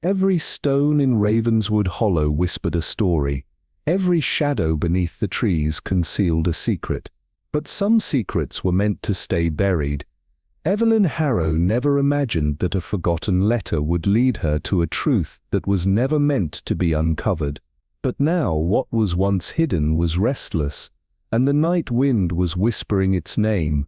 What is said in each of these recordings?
Every stone in Ravenswood Hollow whispered a story. Every shadow beneath the trees concealed a secret. But some secrets were meant to stay buried. Evelyn Harrow never imagined that a forgotten letter would lead her to a truth that was never meant to be uncovered. But now what was once hidden was restless, and the night wind was whispering its name.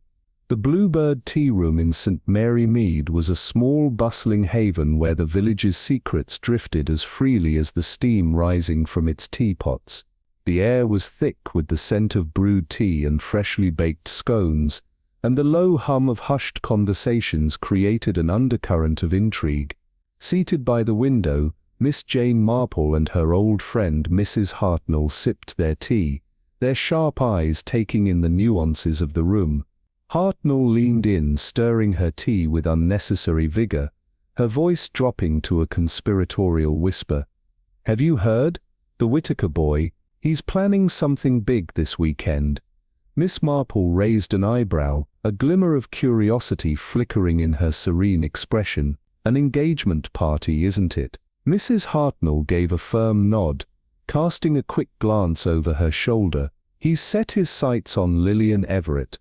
The Bluebird Tea Room in St. Mary Mead was a small bustling haven where the village's secrets drifted as freely as the steam rising from its teapots. The air was thick with the scent of brewed tea and freshly baked scones, and the low hum of hushed conversations created an undercurrent of intrigue. Seated by the window, Miss Jane Marple and her old friend Mrs. Hartnell sipped their tea, their sharp eyes taking in the nuances of the room. Hartnell leaned in, stirring her tea with unnecessary vigor, her voice dropping to a conspiratorial whisper. "Have you heard? The Whittaker boy, he's planning something big this weekend." Miss Marple raised an eyebrow, a glimmer of curiosity flickering in her serene expression. "An engagement party, isn't it?" Mrs. Hartnell gave a firm nod, casting a quick glance over her shoulder. "He's set his sights on Lillian Everett.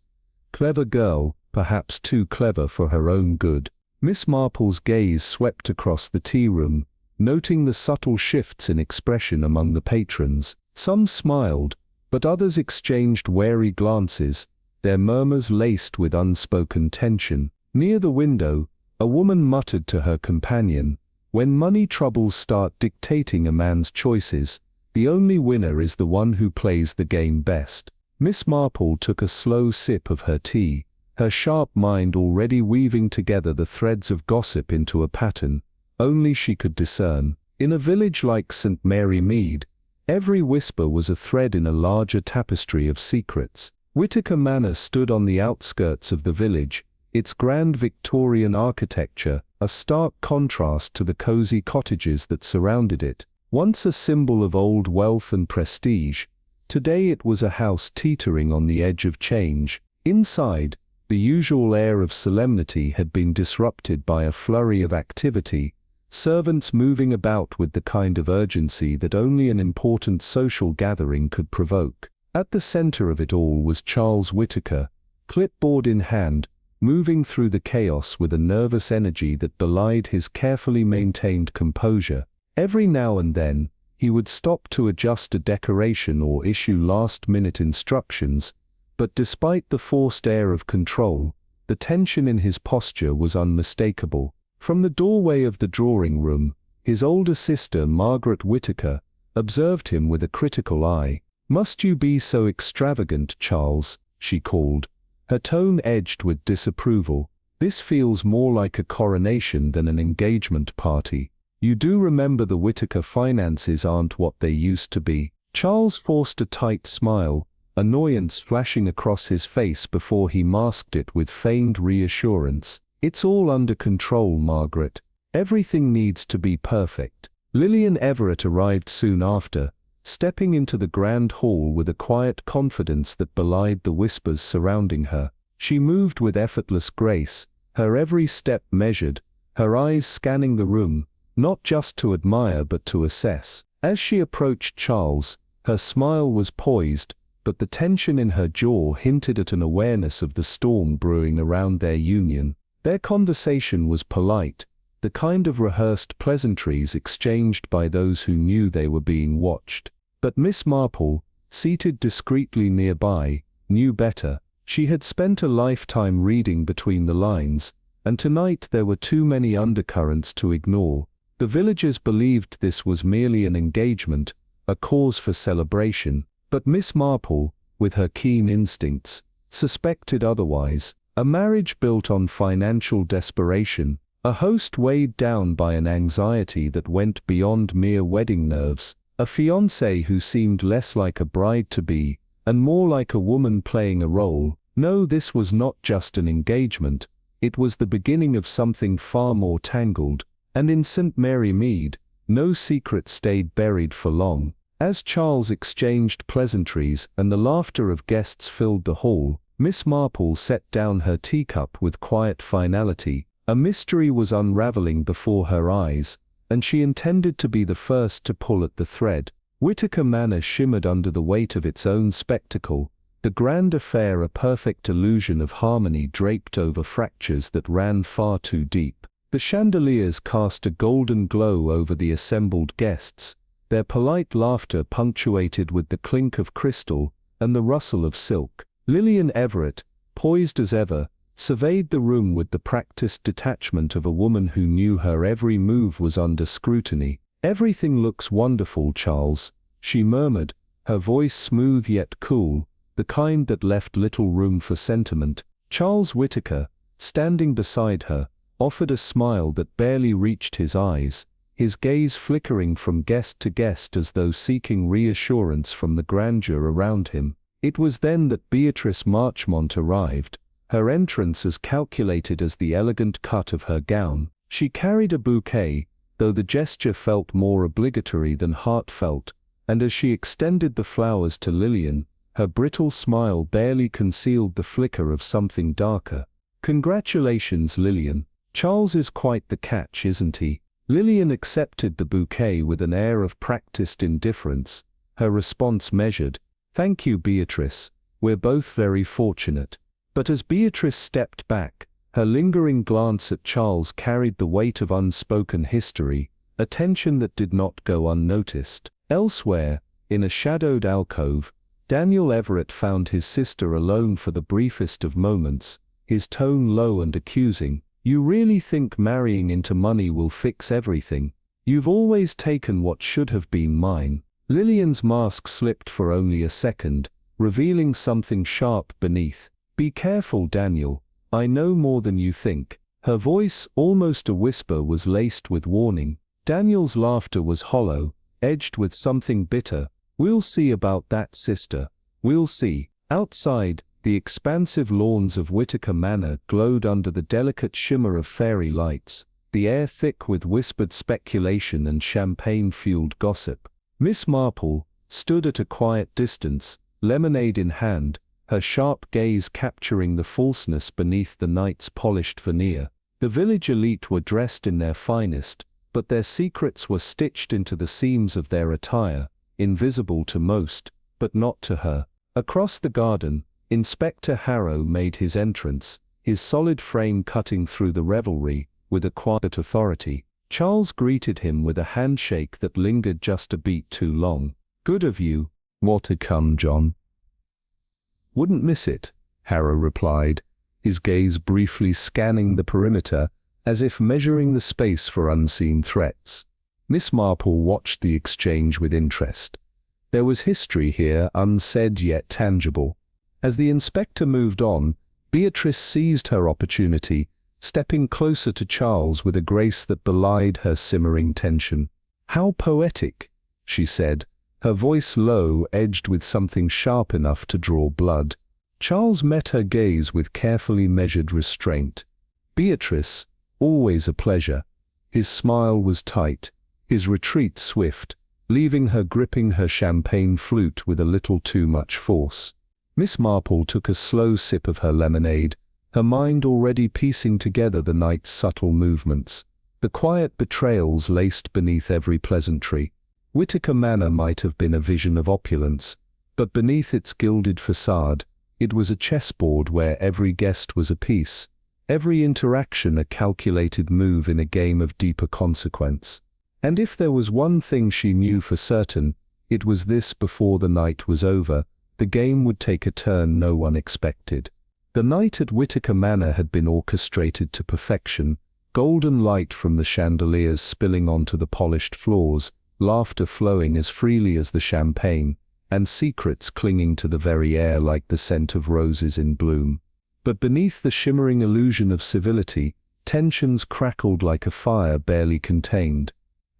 Clever girl, perhaps too clever for her own good." Miss Marple's gaze swept across the tea room, noting the subtle shifts in expression among the patrons. Some smiled, but others exchanged wary glances, their murmurs laced with unspoken tension. Near the window, a woman muttered to her companion, "When money troubles start dictating a man's choices, the only winner is the one who plays the game best." Miss Marple took a slow sip of her tea, her sharp mind already weaving together the threads of gossip into a pattern only she could discern. In a village like St. Mary Mead, every whisper was a thread in a larger tapestry of secrets. Whittaker Manor stood on the outskirts of the village, its grand Victorian architecture a stark contrast to the cozy cottages that surrounded it. Once a symbol of old wealth and prestige, today it was a house teetering on the edge of change. Inside, the usual air of solemnity had been disrupted by a flurry of activity, servants moving about with the kind of urgency that only an important social gathering could provoke. At the center of it all was Charles Whittaker, clipboard in hand, moving through the chaos with a nervous energy that belied his carefully maintained composure. Every now and then, he would stop to adjust a decoration or issue last-minute instructions, but despite the forced air of control, the tension in his posture was unmistakable. From the doorway of the drawing-room, his older sister Margaret Whittaker observed him with a critical eye. "Must you be so extravagant, Charles?" she called, her tone edged with disapproval. "This feels more like a coronation than an engagement party. You do remember the Whittaker finances aren't what they used to be." Charles forced a tight smile, annoyance flashing across his face before he masked it with feigned reassurance. "It's all under control, Margaret. Everything needs to be perfect." Lillian Everett arrived soon after, stepping into the grand hall with a quiet confidence that belied the whispers surrounding her. She moved with effortless grace, her every step measured, her eyes scanning the room, not just to admire but to assess. As she approached Charles, her smile was poised, but the tension in her jaw hinted at an awareness of the storm brewing around their union. Their conversation was polite, the kind of rehearsed pleasantries exchanged by those who knew they were being watched. But Miss Marple, seated discreetly nearby, knew better. She had spent a lifetime reading between the lines, and tonight there were too many undercurrents to ignore. The villagers believed this was merely an engagement, a cause for celebration, but Miss Marple, with her keen instincts, suspected otherwise. A marriage built on financial desperation, a host weighed down by an anxiety that went beyond mere wedding nerves, a fiancée who seemed less like a bride-to-be, and more like a woman playing a role. No, this was not just an engagement, it was the beginning of something far more tangled. And in St. Mary Mead, no secret stayed buried for long. As Charles exchanged pleasantries and the laughter of guests filled the hall, Miss Marple set down her teacup with quiet finality. A mystery was unraveling before her eyes, and she intended to be the first to pull at the thread. Whittaker Manor shimmered under the weight of its own spectacle, the grand affair a perfect illusion of harmony draped over fractures that ran far too deep. The chandeliers cast a golden glow over the assembled guests, their polite laughter punctuated with the clink of crystal and the rustle of silk. Lillian Everett, poised as ever, surveyed the room with the practiced detachment of a woman who knew her every move was under scrutiny. "Everything looks wonderful, Charles," she murmured, her voice smooth yet cool, the kind that left little room for sentiment. Charles Whittaker, standing beside her, offered a smile that barely reached his eyes, his gaze flickering from guest to guest as though seeking reassurance from the grandeur around him. It was then that Beatrice Marchmont arrived, her entrance as calculated as the elegant cut of her gown. She carried a bouquet, though the gesture felt more obligatory than heartfelt, and as she extended the flowers to Lillian, her brittle smile barely concealed the flicker of something darker. "Congratulations, Lillian. Charles is quite the catch, isn't he?" Lillian accepted the bouquet with an air of practiced indifference, her response measured. "Thank you, Beatrice. We're both very fortunate." But as Beatrice stepped back, her lingering glance at Charles carried the weight of unspoken history, a tension that did not go unnoticed. Elsewhere, in a shadowed alcove, Daniel Everett found his sister alone for the briefest of moments, his tone low and accusing. "You really think marrying into money will fix everything? You've always taken what should have been mine." Lillian's mask slipped for only a second, revealing something sharp beneath. "Be careful, Daniel. I know more than you think." Her voice, almost a whisper, was laced with warning. Daniel's laughter was hollow, edged with something bitter. "We'll see about that, sister. We'll see." Outside, the expansive lawns of Whittaker Manor glowed under the delicate shimmer of fairy lights, the air thick with whispered speculation and champagne-fueled gossip. Miss Marple stood at a quiet distance, lemonade in hand, her sharp gaze capturing the falseness beneath the night's polished veneer. The village elite were dressed in their finest, but their secrets were stitched into the seams of their attire, invisible to most, but not to her. Across the garden, Inspector Harrow made his entrance, his solid frame cutting through the revelry, with a quiet authority. Charles greeted him with a handshake that lingered just a beat too long. "Good of you." "What a come, John." "Wouldn't miss it," Harrow replied, his gaze briefly scanning the perimeter, as if measuring the space for unseen threats. Miss Marple watched the exchange with interest. There was history here, unsaid yet tangible. As the inspector moved on, Beatrice seized her opportunity, stepping closer to Charles with a grace that belied her simmering tension. "How poetic," she said, her voice low, edged with something sharp enough to draw blood. Charles met her gaze with carefully measured restraint. "Beatrice, always a pleasure." His smile was tight, his retreat swift, leaving her gripping her champagne flute with a little too much force. Miss Marple took a slow sip of her lemonade, her mind already piecing together the night's subtle movements, the quiet betrayals laced beneath every pleasantry. Whittaker Manor might have been a vision of opulence, but beneath its gilded facade, it was a chessboard where every guest was a piece, every interaction a calculated move in a game of deeper consequence. And if there was one thing she knew for certain, it was this: before the night was over, the game would take a turn no one expected. The night at Whittaker Manor had been orchestrated to perfection, golden light from the chandeliers spilling onto the polished floors, laughter flowing as freely as the champagne, and secrets clinging to the very air like the scent of roses in bloom. But beneath the shimmering illusion of civility, tensions crackled like a fire barely contained.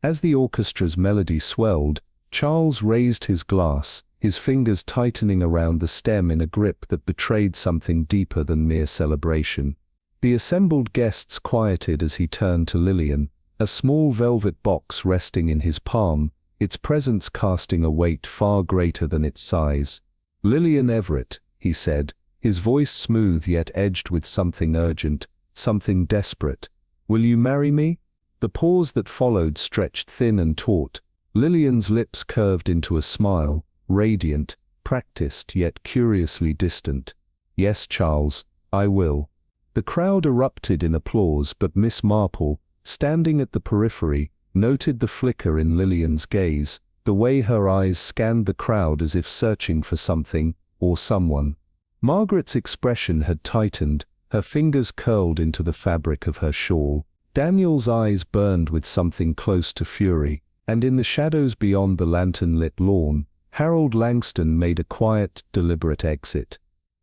As the orchestra's melody swelled, Charles raised his glass, his fingers tightening around the stem in a grip that betrayed something deeper than mere celebration. The assembled guests quieted as he turned to Lillian, a small velvet box resting in his palm, its presence casting a weight far greater than its size. "Lillian Everett," he said, his voice smooth yet edged with something urgent, something desperate. "Will you marry me?" The pause that followed stretched thin and taut. Lillian's lips curved into a smile, radiant, practiced yet curiously distant. "Yes, Charles, I will." The crowd erupted in applause, but Miss Marple, standing at the periphery, noted the flicker in Lillian's gaze, the way her eyes scanned the crowd as if searching for something, or someone. Margaret's expression had tightened, her fingers curled into the fabric of her shawl. Daniel's eyes burned with something close to fury, and in the shadows beyond the lantern-lit lawn, Harold Langston made a quiet, deliberate exit.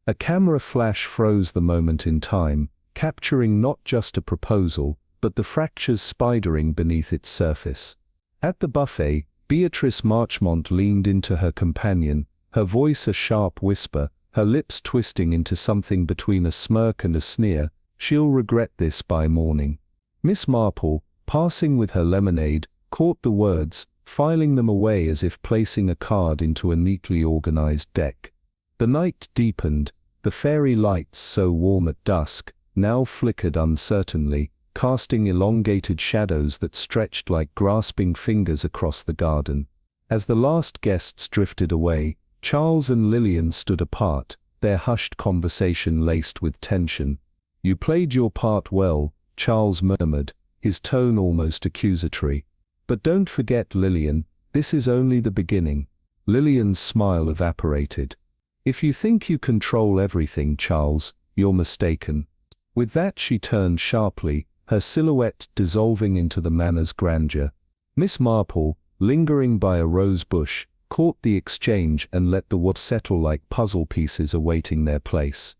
A camera flash froze the moment in time, capturing not just a proposal, but the fractures spidering beneath its surface. At the buffet, Beatrice Marchmont leaned into her companion, her voice a sharp whisper, her lips twisting into something between a smirk and a sneer. "She'll regret this by morning." Miss Marple, passing with her lemonade, caught the words, filing them away as if placing a card into a neatly organized deck. The night deepened, the fairy lights so warm at dusk, now flickered uncertainly, casting elongated shadows that stretched like grasping fingers across the garden. As the last guests drifted away, Charles and Lillian stood apart, their hushed conversation laced with tension. "You played your part well," Charles murmured, his tone almost accusatory. "But don't forget, Lillian, this is only the beginning." Lillian's smile evaporated. "If you think you control everything, Charles, you're mistaken." With that she turned sharply, her silhouette dissolving into the manor's grandeur. Miss Marple, lingering by a rose bush, caught the exchange and let the words settle like puzzle pieces awaiting their place.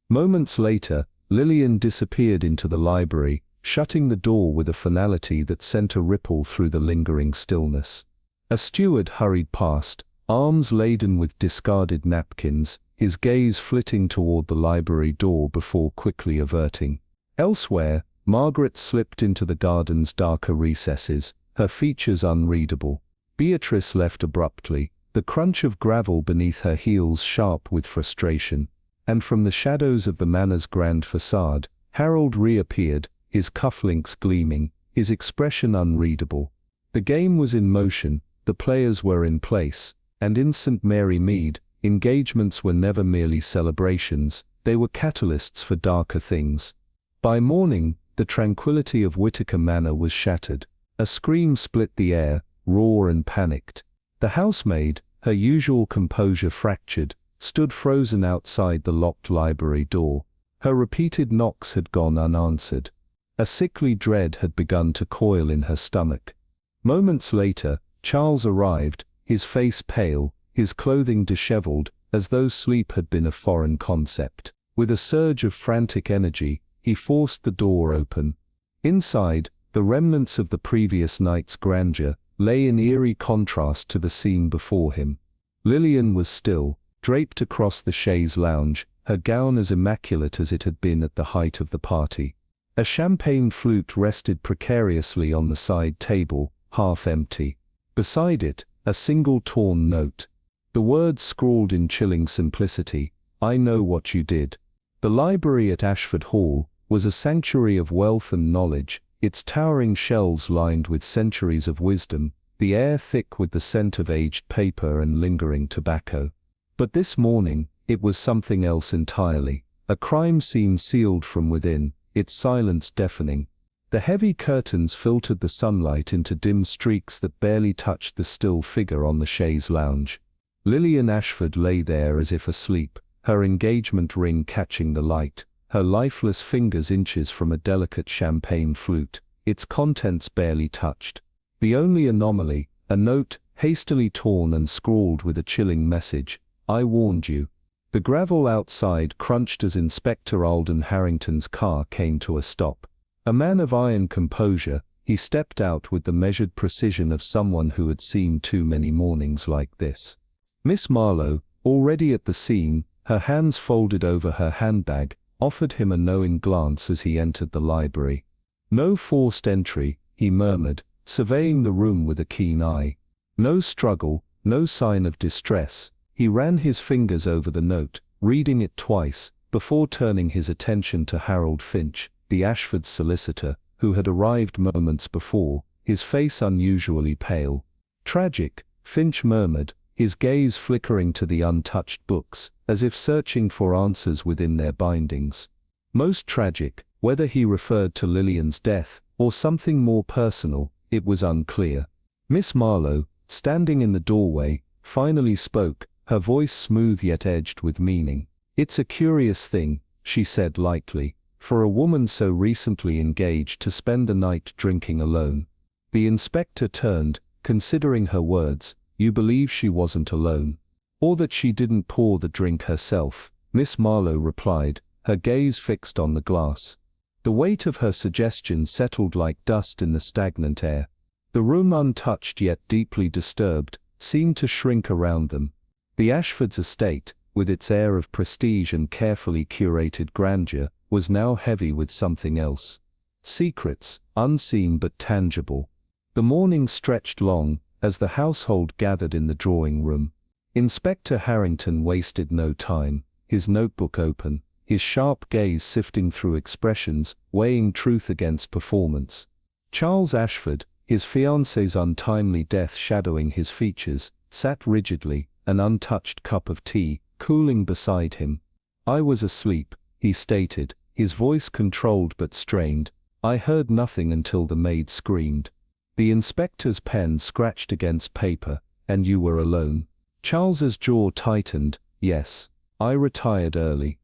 Moments later, Lillian disappeared into the library, shutting the door with a finality that sent a ripple through the lingering stillness. A steward hurried past, arms laden with discarded napkins, his gaze flitting toward the library door before quickly averting. Elsewhere, Margaret slipped into the garden's darker recesses, her features unreadable. Beatrice left abruptly, the crunch of gravel beneath her heels sharp with frustration. And from the shadows of the manor's grand facade, Harold reappeared, his cufflinks gleaming, his expression unreadable. The game was in motion, the players were in place, and in St. Mary Mead, engagements were never merely celebrations, they were catalysts for darker things. By morning, the tranquility of Whittaker Manor was shattered. A scream split the air, raw and panicked. The housemaid, her usual composure fractured, stood frozen outside the locked library door. Her repeated knocks had gone unanswered. A sickly dread had begun to coil in her stomach. Moments later, Charles arrived, his face pale, his clothing disheveled, as though sleep had been a foreign concept. With a surge of frantic energy, he forced the door open. Inside, the remnants of the previous night's grandeur lay in eerie contrast to the scene before him. Lillian was still, draped across the chaise lounge, her gown as immaculate as it had been at the height of the party. A champagne flute rested precariously on the side table, half empty. Beside it, a single torn note. The words scrawled in chilling simplicity, "I know what you did." The library at Ashford Hall was a sanctuary of wealth and knowledge, its towering shelves lined with centuries of wisdom, the air thick with the scent of aged paper and lingering tobacco. But this morning, it was something else entirely, a crime scene sealed from within, its silence deafening. The heavy curtains filtered the sunlight into dim streaks that barely touched the still figure on the chaise lounge. Lillian Ashford lay there as if asleep, her engagement ring catching the light, her lifeless fingers inches from a delicate champagne flute, its contents barely touched. The only anomaly, a note, hastily torn and scrawled with a chilling message, "I warned you." The gravel outside crunched as Inspector Alden Harrington's car came to a stop. A man of iron composure, he stepped out with the measured precision of someone who had seen too many mornings like this. Miss Marlowe, already at the scene, her hands folded over her handbag, offered him a knowing glance as he entered the library. "No forced entry," he murmured, surveying the room with a keen eye. No struggle, no sign of distress. He ran his fingers over the note, reading it twice, before turning his attention to Harold Finch, the Ashford solicitor, who had arrived moments before, his face unusually pale. "Tragic," Finch murmured, his gaze flickering to the untouched books, as if searching for answers within their bindings. Most tragic, whether he referred to Lillian's death, or something more personal, it was unclear. Miss Marlowe, standing in the doorway, finally spoke, her voice smooth yet edged with meaning. "It's a curious thing," she said lightly, "for a woman so recently engaged to spend the night drinking alone." The inspector turned, considering her words. "You believe she wasn't alone? Or that she didn't pour the drink herself?" Miss Marlowe replied, her gaze fixed on the glass. The weight of her suggestion settled like dust in the stagnant air. The room, untouched yet deeply disturbed, seemed to shrink around them. The Ashfords' estate, with its air of prestige and carefully curated grandeur, was now heavy with something else. Secrets, unseen but tangible. The morning stretched long, as the household gathered in the drawing room. Inspector Harrington wasted no time, his notebook open, his sharp gaze sifting through expressions, weighing truth against performance. Charles Ashford, his fiancée's untimely death shadowing his features, sat rigidly, an untouched cup of tea, cooling beside him. "I was asleep," he stated, his voice controlled but strained. "I heard nothing until the maid screamed." The inspector's pen scratched against paper. "And you were alone?" Charles's jaw tightened. "Yes. I retired early."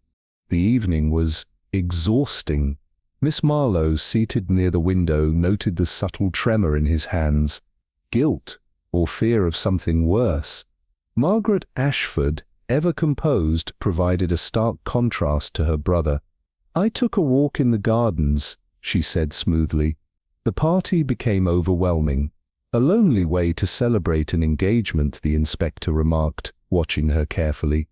The evening was exhausting. Miss Marlowe, seated near the window, noted the subtle tremor in his hands. Guilt, or fear of something worse? Margaret Ashford, ever composed, provided a stark contrast to her brother. "I took a walk in the gardens," she said smoothly. The party became overwhelming. "A lonely way to celebrate an engagement," the inspector remarked, watching her carefully.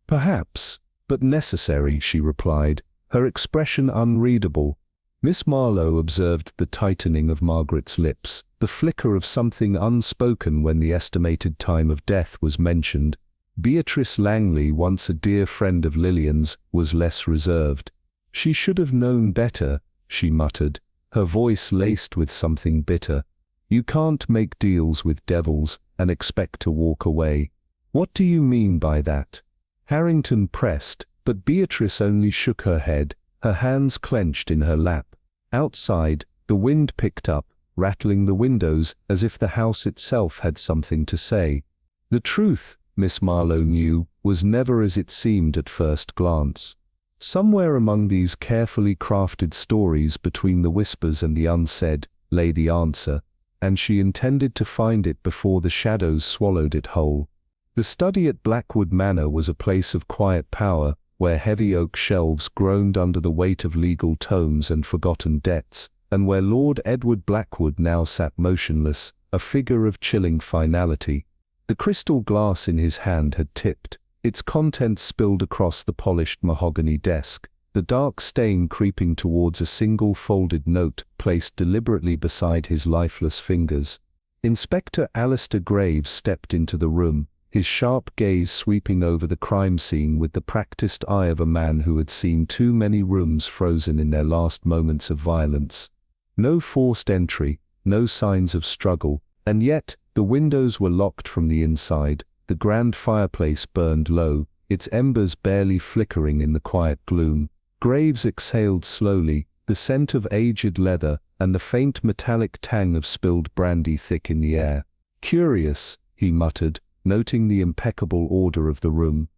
"Perhaps, but necessary," she replied, her expression unreadable. Miss Marlowe observed the tightening of Margaret's lips, the flicker of something unspoken when the estimated time of death was mentioned. Beatrice Langley, once a dear friend of Lillian's, was less reserved. "She should have known better," she muttered, her voice laced with something bitter. "You can't make deals with devils and expect to walk away." "What do you mean by that?" Harrington pressed, but Beatrice only shook her head, her hands clenched in her lap. Outside, the wind picked up, rattling the windows as if the house itself had something to say. The truth, Miss Marlowe knew, was never as it seemed at first glance. Somewhere among these carefully crafted stories, between the whispers and the unsaid, lay the answer, and she intended to find it before the shadows swallowed it whole. The study at Blackwood Manor was a place of quiet power, where heavy oak shelves groaned under the weight of legal tomes and forgotten debts, and where Lord Edward Blackwood now sat motionless, a figure of chilling finality. The crystal glass in his hand had tipped, its contents spilled across the polished mahogany desk, the dark stain creeping towards a single folded note placed deliberately beside his lifeless fingers. Inspector Alistair Graves stepped into the room, his sharp gaze sweeping over the crime scene with the practiced eye of a man who had seen too many rooms frozen in their last moments of violence. No forced entry, no signs of struggle, and yet the windows were locked from the inside. The grand fireplace burned low, its embers barely flickering in the quiet gloom. Graves exhaled slowly, the scent of aged leather and the faint metallic tang of spilled brandy thick in the air. "Curious," he muttered, noting the impeccable order of the room.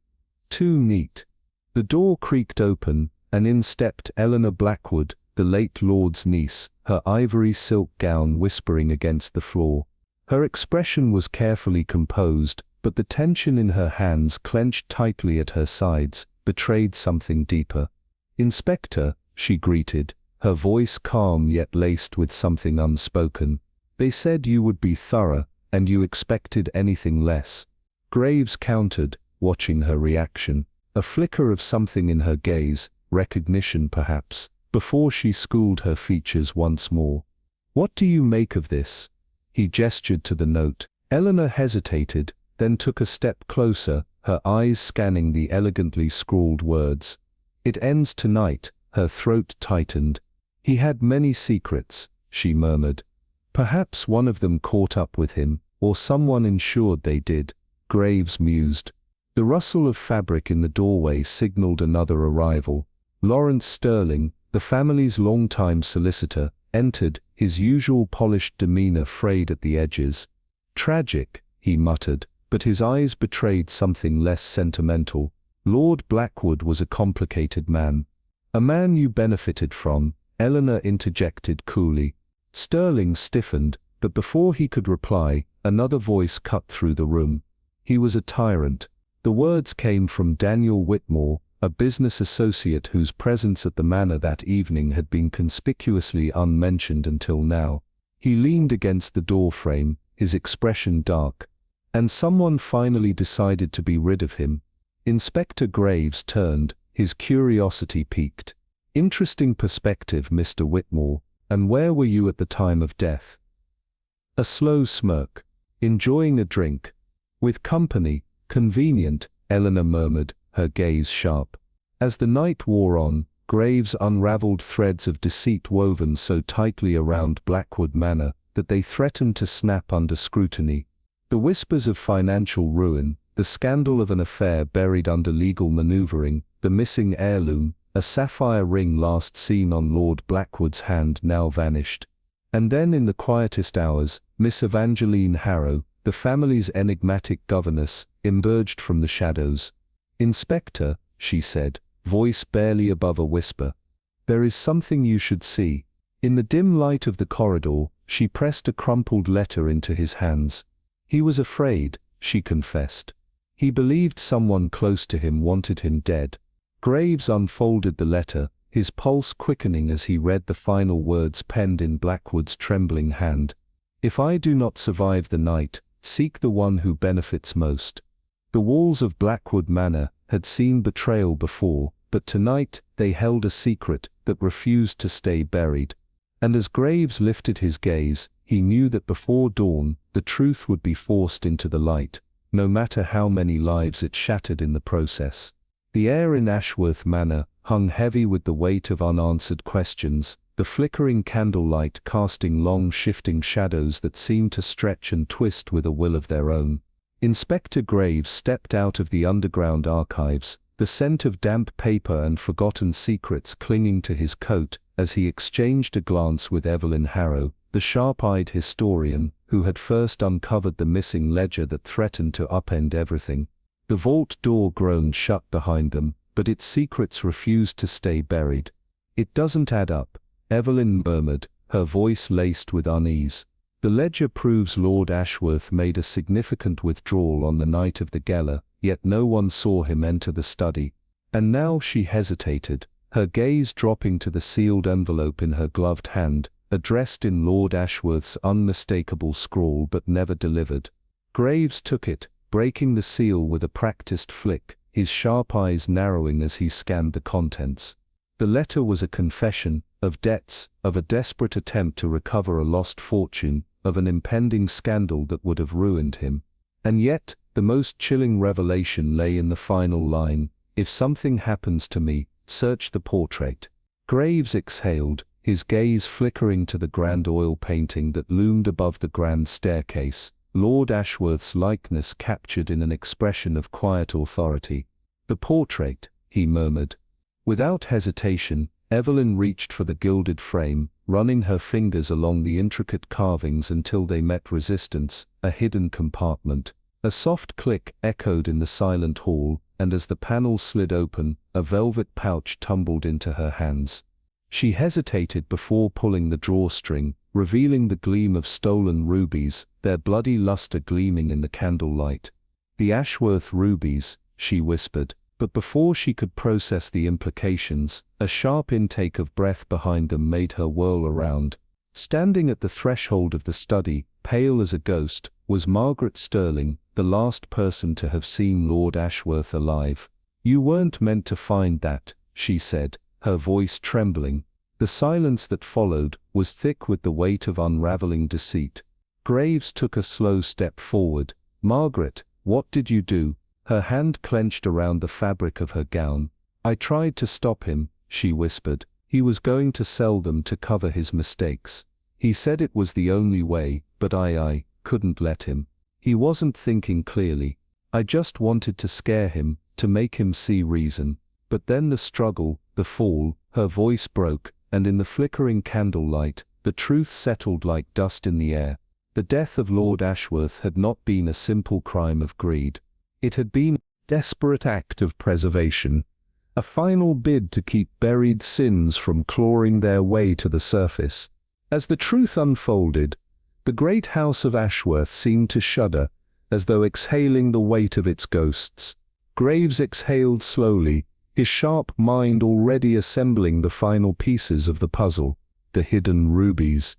"Too neat." The door creaked open, and in stepped Eleanor Blackwood, the late lord's niece, her ivory silk gown whispering against the floor. Her expression was carefully composed, but the tension in her hands, clenched tightly at her sides, betrayed something deeper. "Inspector," she greeted, her voice calm yet laced with something unspoken. "They said you would be thorough, and you expected anything less." Graves countered, watching her reaction, a flicker of something in her gaze, recognition perhaps, before she schooled her features once more. "What do you make of this?" He gestured to the note. Eleanor hesitated, then took a step closer, her eyes scanning the elegantly scrawled words. "It ends tonight," her throat tightened. He had many secrets, she murmured. Perhaps one of them caught up with him, or someone ensured they did, Graves mused. The rustle of fabric in the doorway signaled another arrival. Lawrence Sterling, the family's longtime solicitor, entered, his usual polished demeanor frayed at the edges. Tragic, he muttered, but his eyes betrayed something less sentimental. Lord Blackwood was a complicated man. A man you benefited from, Eleanor interjected coolly. Sterling stiffened, but before he could reply, another voice cut through the room. He was a tyrant. The words came from Daniel Whitmore, a business associate whose presence at the manor that evening had been conspicuously unmentioned until now. He leaned against the doorframe, his expression dark. And someone finally decided to be rid of him. Inspector Graves turned, his curiosity piqued. Interesting perspective, Mr. Whitmore. And where were you at the time of death? A slow smirk. Enjoying a drink. With company, convenient, Eleanor murmured, her gaze sharp. As the night wore on, Graves unraveled threads of deceit woven so tightly around Blackwood Manor that they threatened to snap under scrutiny. The whispers of financial ruin, the scandal of an affair buried under legal maneuvering, the missing heirloom, a sapphire ring last seen on Lord Blackwood's hand now vanished. And then in the quietest hours, Miss Evangeline Harrow, the family's enigmatic governess, emerged from the shadows. "Inspector," she said, voice barely above a whisper. "There is something you should see." In the dim light of the corridor, she pressed a crumpled letter into his hands. He was afraid, she confessed. He believed someone close to him wanted him dead. Graves unfolded the letter, his pulse quickening as he read the final words penned in Blackwood's trembling hand. "If I do not survive the night, seek the one who benefits most." The walls of Blackwood Manor had seen betrayal before, but tonight they held a secret that refused to stay buried. And as Graves lifted his gaze, he knew that before dawn, the truth would be forced into the light, no matter how many lives it shattered in the process. The air in Ashworth Manor hung heavy with the weight of unanswered questions, the flickering candlelight casting long shifting shadows that seemed to stretch and twist with a will of their own. Inspector Graves stepped out of the underground archives, the scent of damp paper and forgotten secrets clinging to his coat, as he exchanged a glance with Evelyn Harrow, the sharp-eyed historian, who had first uncovered the missing ledger that threatened to upend everything. The vault door groaned shut behind them, but its secrets refused to stay buried. "It doesn't add up," Evelyn murmured, her voice laced with unease. "The ledger proves Lord Ashworth made a significant withdrawal on the night of the gala, yet no one saw him enter the study." And now she hesitated, her gaze dropping to the sealed envelope in her gloved hand, addressed in Lord Ashworth's unmistakable scrawl but never delivered. Graves took it, breaking the seal with a practiced flick, his sharp eyes narrowing as he scanned the contents. The letter was a confession, of debts, of a desperate attempt to recover a lost fortune, of an impending scandal that would have ruined him. And yet, the most chilling revelation lay in the final line, "If something happens to me, search the portrait." Graves exhaled, his gaze flickering to the grand oil painting that loomed above the grand staircase, Lord Ashworth's likeness captured in an expression of quiet authority. "The portrait," he murmured. Without hesitation, Evelyn reached for the gilded frame, running her fingers along the intricate carvings until they met resistance, a hidden compartment. A soft click echoed in the silent hall, and as the panel slid open, a velvet pouch tumbled into her hands. She hesitated before pulling the drawstring, revealing the gleam of stolen rubies, their bloody luster gleaming in the candlelight. "The Ashworth rubies," she whispered, but before she could process the implications, a sharp intake of breath behind them made her whirl around. Standing at the threshold of the study, pale as a ghost, was Margaret Sterling, the last person to have seen Lord Ashworth alive. "You weren't meant to find that," she said, her voice trembling. The silence that followed was thick with the weight of unraveling deceit. Graves took a slow step forward. "Margaret, what did you do?" Her hand clenched around the fabric of her gown. "I tried to stop him," she whispered. He was going to sell them to cover his mistakes. He said it was the only way, but I couldn't let him. He wasn't thinking clearly. I just wanted to scare him, to make him see reason. But then the struggle, the fall, her voice broke, and in the flickering candlelight, the truth settled like dust in the air. The death of Lord Ashworth had not been a simple crime of greed. It had been a desperate act of preservation, a final bid to keep buried sins from clawing their way to the surface. As the truth unfolded, the great house of Ashworth seemed to shudder, as though exhaling the weight of its ghosts. Graves exhaled slowly, his sharp mind already assembling the final pieces of the puzzle, the hidden rubies,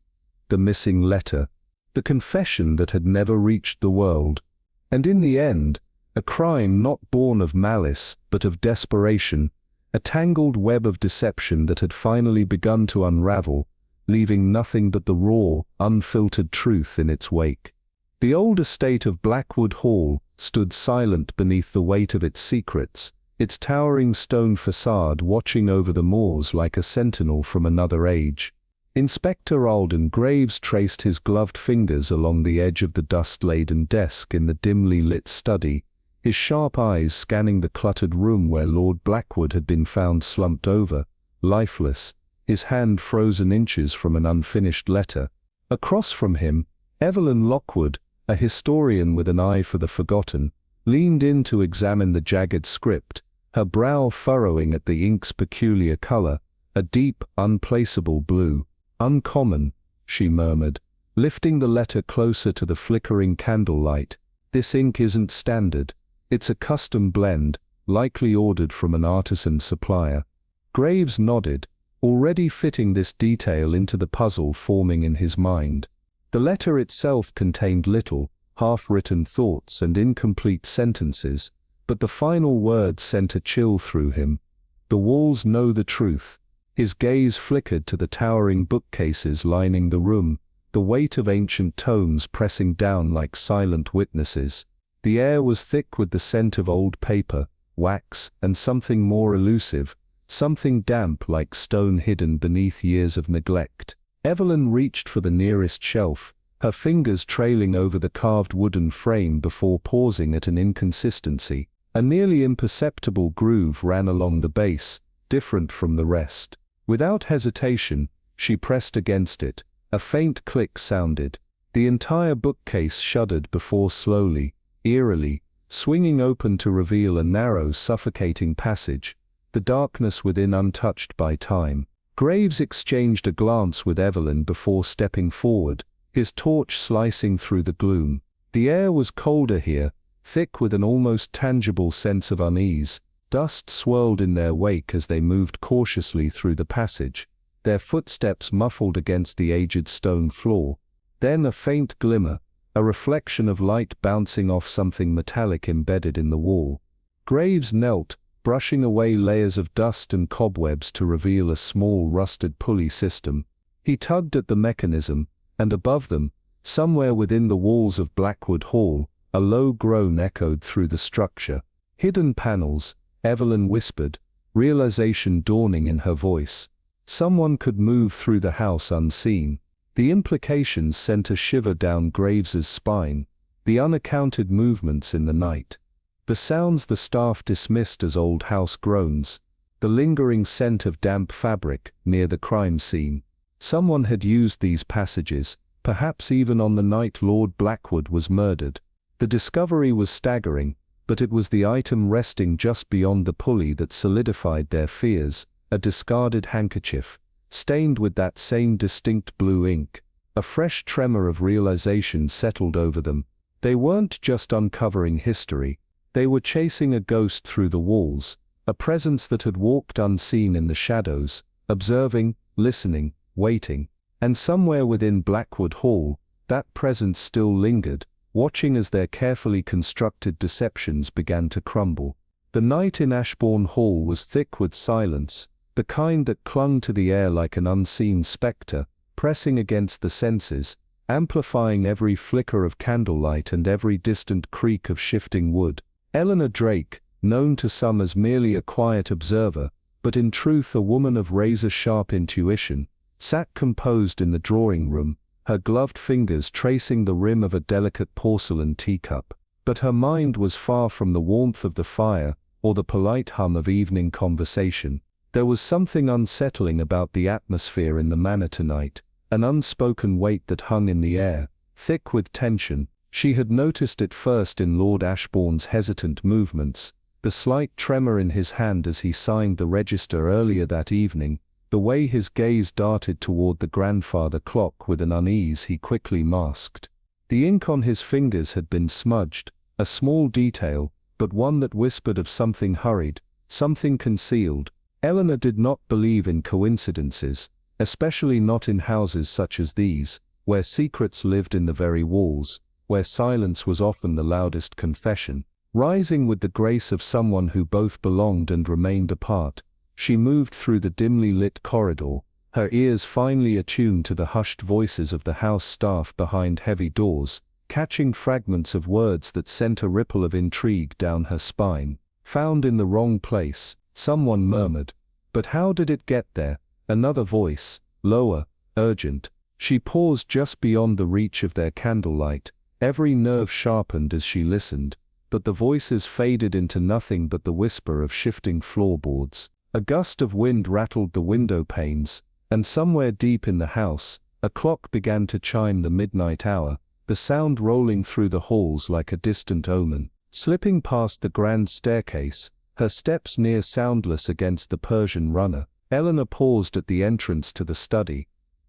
the missing letter, the confession that had never reached the world. And in the end, a crime not born of malice, but of desperation, a tangled web of deception that had finally begun to unravel, leaving nothing but the raw, unfiltered truth in its wake. The old estate of Blackwood Hall stood silent beneath the weight of its secrets, its towering stone facade watching over the moors like a sentinel from another age. Inspector Alden Graves traced his gloved fingers along the edge of the dust-laden desk in the dimly lit study, his sharp eyes scanning the cluttered room where Lord Blackwood had been found slumped over, lifeless, his hand frozen inches from an unfinished letter. Across from him, Evelyn Lockwood, a historian with an eye for the forgotten, leaned in to examine the jagged script, her brow furrowing at the ink's peculiar color, a deep, unplaceable blue. "Uncommon," she murmured, lifting the letter closer to the flickering candlelight. "This ink isn't standard. It's a custom blend, likely ordered from an artisan supplier." Graves nodded, already fitting this detail into the puzzle forming in his mind. The letter itself contained little, half-written thoughts and incomplete sentences, but the final words sent a chill through him. "The walls know the truth." His gaze flickered to the towering bookcases lining the room, the weight of ancient tomes pressing down like silent witnesses. The air was thick with the scent of old paper, wax, and something more elusive, something damp like stone hidden beneath years of neglect. Evelyn reached for the nearest shelf, her fingers trailing over the carved wooden frame before pausing at an inconsistency. A nearly imperceptible groove ran along the base, different from the rest. Without hesitation, she pressed against it. A faint click sounded. The entire bookcase shuddered before slowly, eerily, swinging open to reveal a narrow, suffocating passage, the darkness within untouched by time. Graves exchanged a glance with Evelyn before stepping forward, his torch slicing through the gloom. The air was colder here, thick with an almost tangible sense of unease. Dust swirled in their wake as they moved cautiously through the passage, their footsteps muffled against the aged stone floor. Then a faint glimmer, a reflection of light bouncing off something metallic embedded in the wall. Graves knelt, brushing away layers of dust and cobwebs to reveal a small rusted pulley system. He tugged at the mechanism, and above them, somewhere within the walls of Blackwood Hall, a low groan echoed through the structure. "Hidden panels," Evelyn whispered, realization dawning in her voice. Someone could move through the house unseen. The implications sent a shiver down Graves's spine, the unaccounted movements in the night. The sounds the staff dismissed as old house groans, the lingering scent of damp fabric near the crime scene. Someone had used these passages, perhaps even on the night Lord Blackwood was murdered. The discovery was staggering, but it was the item resting just beyond the pulley that solidified their fears, a discarded handkerchief, stained with that same distinct blue ink. A fresh tremor of realization settled over them. They weren't just uncovering history, they were chasing a ghost through the walls, a presence that had walked unseen in the shadows, observing, listening, waiting. And somewhere within Blackwood Hall, that presence still lingered, watching as their carefully constructed deceptions began to crumble. The night in Ashbourne Hall was thick with silence, the kind that clung to the air like an unseen spectre, pressing against the senses, amplifying every flicker of candlelight and every distant creak of shifting wood. Eleanor Drake, known to some as merely a quiet observer, but in truth a woman of razor-sharp intuition, sat composed in the drawing-room, her gloved fingers tracing the rim of a delicate porcelain teacup. But her mind was far from the warmth of the fire or the polite hum of evening conversation. There was something unsettling about the atmosphere in the manor tonight, an unspoken weight that hung in the air, thick with tension. She had noticed it first in Lord Ashbourne's hesitant movements, the slight tremor in his hand as he signed the register earlier that evening, the way his gaze darted toward the grandfather clock with an unease he quickly masked. The ink on his fingers had been smudged, a small detail, but one that whispered of something hurried, something concealed. Eleanor did not believe in coincidences, especially not in houses such as these, where secrets lived in the very walls, where silence was often the loudest confession. Rising with the grace of someone who both belonged and remained apart, she moved through the dimly lit corridor, her ears finely attuned to the hushed voices of the house staff behind heavy doors, catching fragments of words that sent a ripple of intrigue down her spine. Found in the wrong place, someone murmured. But how did it get there? Another voice, lower, urgent. She paused just beyond the reach of their candlelight, every nerve sharpened as she listened, but the voices faded into nothing but the whisper of shifting floorboards. A gust of wind rattled the window panes, and somewhere deep in the house, a clock began to chime the midnight hour, the sound rolling through the halls like a distant omen. Slipping past the grand staircase, her steps near soundless against the Persian runner, Eleanor paused at the entrance to the study.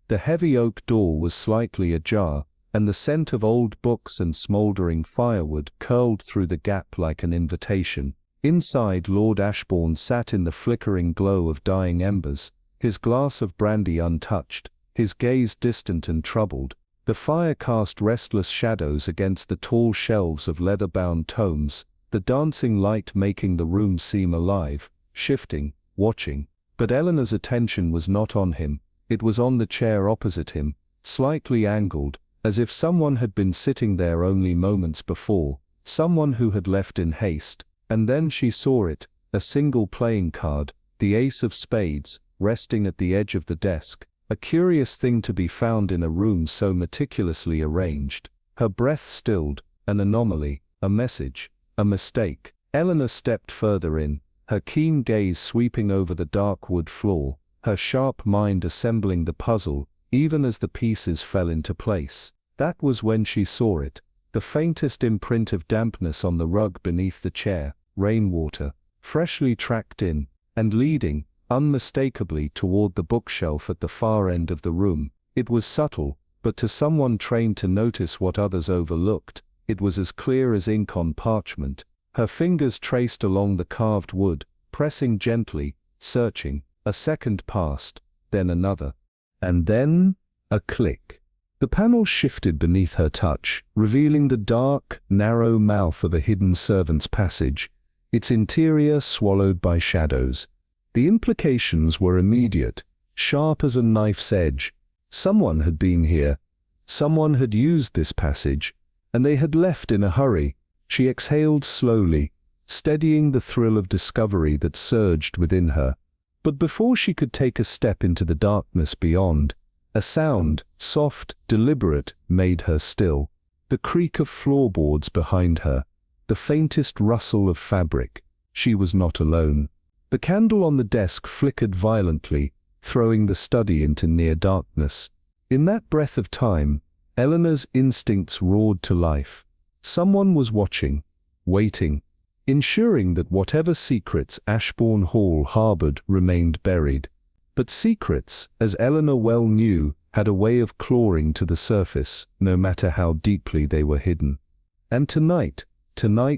The heavy oak door was slightly ajar, and the scent of old books and smouldering firewood curled through the gap like an invitation. Inside, Lord Ashbourne sat in the flickering glow of dying embers, his glass of brandy untouched, his gaze distant and troubled. The fire cast restless shadows against the tall shelves of leather-bound tomes, the dancing light making the room seem alive, shifting, watching. But Eleanor's attention was not on him, it was on the chair opposite him, slightly angled, as if someone had been sitting there only moments before, someone who had left in haste. And then she saw it, a single playing card, the ace of spades, resting at the edge of the desk, a curious thing to be found in a room so meticulously arranged. Her breath stilled, an anomaly, a message, a mistake. Eleanor stepped further in, her keen gaze sweeping over the dark wood floor, her sharp mind assembling the puzzle, even as the pieces fell into place. That was when she saw it, the faintest imprint of dampness on the rug beneath the chair, rainwater, freshly tracked in, and leading, unmistakably, toward the bookshelf at the far end of the room. It was subtle, but to someone trained to notice what others overlooked, it was as clear as ink on parchment. Her fingers traced along the carved wood, pressing gently, searching. A second passed, then another. And then, a click. The panel shifted beneath her touch, revealing the dark, narrow mouth of a hidden servant's passage, its interior swallowed by shadows. The implications were immediate, sharp as a knife's edge. Someone had been here. Someone had used this passage, and they had left in a hurry. She exhaled slowly, steadying the thrill of discovery that surged within her. But before she could take a step into the darkness beyond, a sound, soft, deliberate, made her still. The creak of floorboards behind her, the faintest rustle of fabric. She was not alone. The candle on the desk flickered violently, throwing the study into near darkness. In that breath of time, Eleanor's instincts roared to life. Someone was watching, waiting, ensuring that whatever secrets Ashbourne Hall harbored remained buried. But secrets, as Eleanor well knew, had a way of clawing to the surface, no matter how deeply they were hidden. And tonight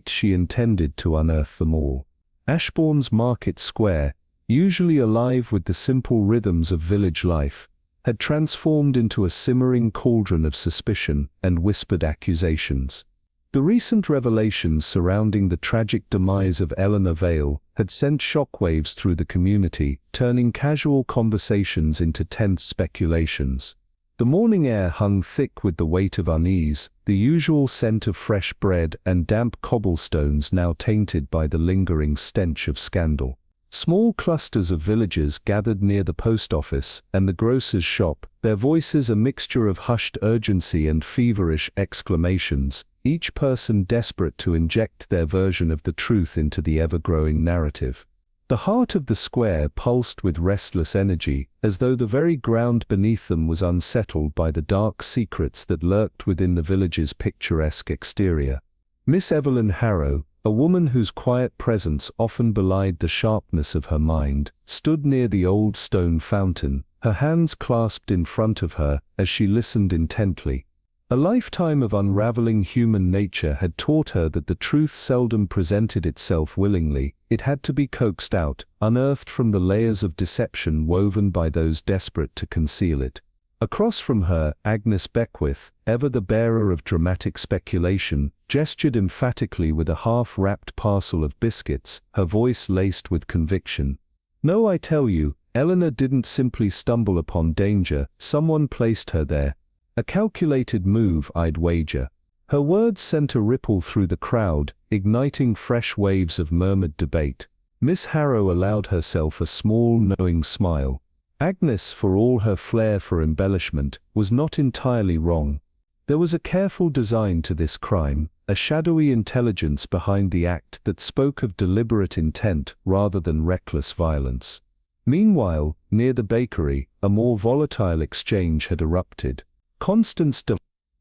she intended to unearth them all. Ashbourne's market square, usually alive with the simple rhythms of village life, had transformed into a simmering cauldron of suspicion and whispered accusations. The recent revelations surrounding the tragic demise of Eleanor Vale had sent shockwaves through the community, turning casual conversations into tense speculations. The morning air hung thick with the weight of unease, the usual scent of fresh bread and damp cobblestones now tainted by the lingering stench of scandal. Small clusters of villagers gathered near the post office and the grocer's shop, their voices a mixture of hushed urgency and feverish exclamations, each person desperate to inject their version of the truth into the ever-growing narrative. The heart of the square pulsed with restless energy, as though the very ground beneath them was unsettled by the dark secrets that lurked within the village's picturesque exterior. Miss Evelyn Harrow, a woman whose quiet presence often belied the sharpness of her mind, stood near the old stone fountain, her hands clasped in front of her as she listened intently. A lifetime of unraveling human nature had taught her that the truth seldom presented itself willingly. It had to be coaxed out, unearthed from the layers of deception woven by those desperate to conceal it. Across from her, Agnes Beckwith, ever the bearer of dramatic speculation, gestured emphatically with a half-wrapped parcel of biscuits, her voice laced with conviction. "No, I tell you, Eleanor didn't simply stumble upon danger, someone placed her there. A calculated move, I'd wager." Her words sent a ripple through the crowd, igniting fresh waves of murmured debate. Miss Harrow allowed herself a small, knowing smile. Agnes, for all her flair for embellishment, was not entirely wrong. There was a careful design to this crime, a shadowy intelligence behind the act that spoke of deliberate intent rather than reckless violence. Meanwhile, near the bakery, a more volatile exchange had erupted. Constance de,